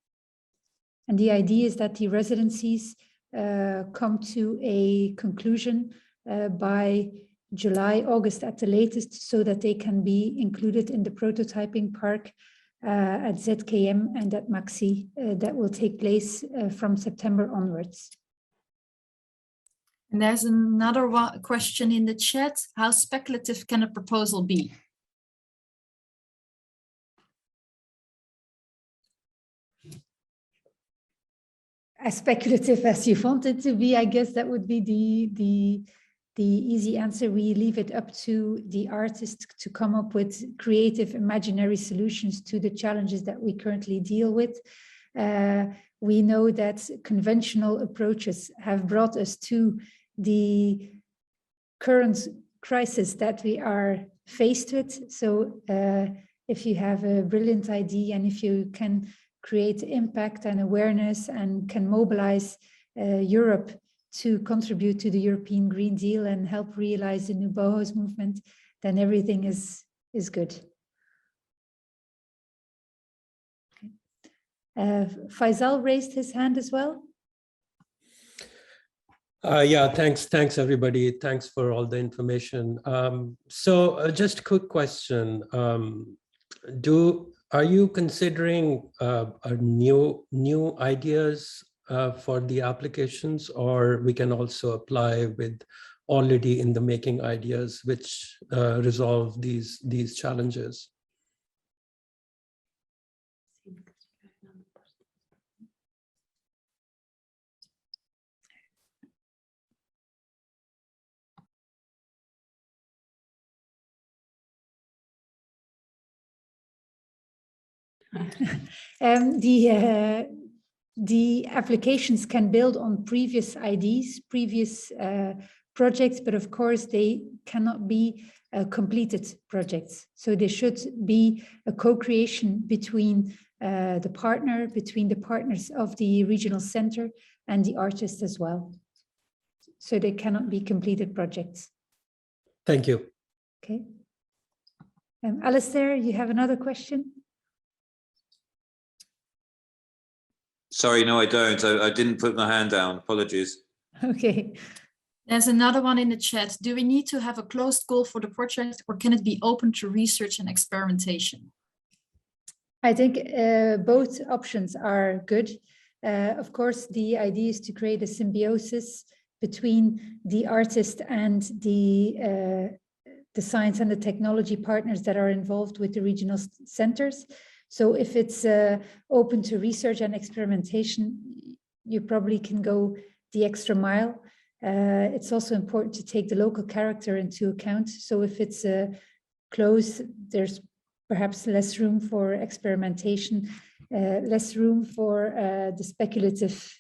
And the idea is that the residencies come to a conclusion by July, August at the latest, so that they can be included in the prototyping park at ZKM and at MAXXI that will take place from September onwards. And there's another question in the chat. How speculative can a proposal be? As speculative as you want it to be, I guess that would be the easy answer. We leave it up to the artist to come up with creative, imaginary solutions to the challenges that we currently deal with. We know that conventional approaches have brought us to the current crisis that we are faced with. So if you have a brilliant idea and if you can create impact and awareness and can mobilize Europe to contribute to the European Green Deal and help realize the new Bauhaus movement, then everything is good. Faisal raised his hand as well. Yeah, thanks everybody. Thanks for all the information. So just a quick question. Are you considering new ideas for the applications, or we can also apply with already in the making ideas which resolve these challenges? The applications can build on previous ideas, previous projects, but of course they cannot be completed projects. So there should be a co-creation between the partners of the regional center and the artist as well. So they cannot be completed projects. Thank you. Okay. Alistair, you have another question? Sorry, no, I don't. I didn't put my hand down. Apologies. Okay. There's another one in the chat. Do we need to have a closed goal for the project, or can it be open to research and experimentation? I think both options are good. Of course, the idea is to create a symbiosis between the artist and the science and the technology partners that are involved with the regional centers. So if it's open to research and experimentation, you probably can go the extra mile. It's also important to take the local character into account. So if it's closed, there's perhaps less room for experimentation, less room for the speculative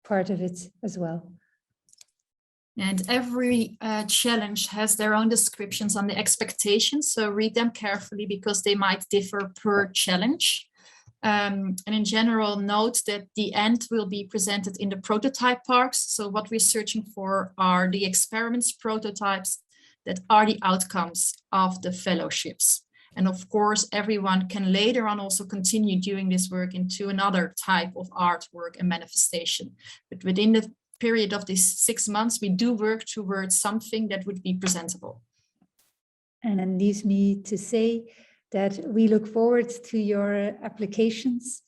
part of it as well. And every challenge has their own descriptions on the expectations, so read them carefully because they might differ per challenge. And in general, note that the end will be presented in the prototype parks. So what we're searching for are the experiments prototypes that are the outcomes of the fellowships. And of course, everyone can later on also continue doing this work into another type of artwork and manifestation. But within the period of these 6 months, we do work towards something that would be presentable. And it leaves me to say that we look forward to your applications,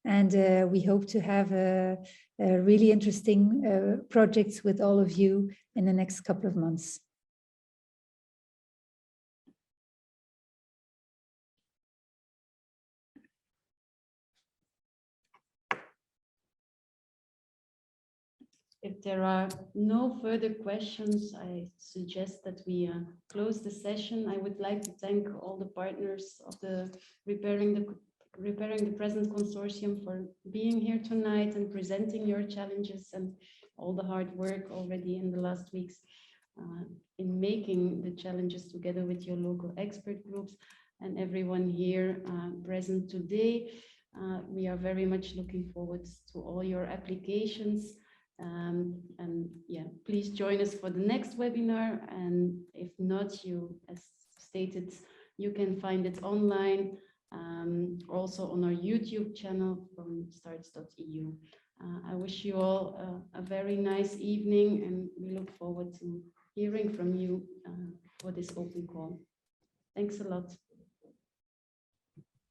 and we hope to have a really interesting projects with all of you in the next couple of months. If there are no further questions, I suggest that we close the session. I would like to thank all the partners of the Repairing the Present Consortium for being here tonight and presenting your challenges and all the hard work already in the last weeks in making the challenges together with your local expert groups and everyone here present today. We are very much looking forward to all your applications. And yeah, please join us for the next webinar, and if not, you, as stated, you can find it online, also on our YouTube channel from starts.eu. I wish you all a very nice evening, and we look forward to hearing from you for this open call. Thanks a lot.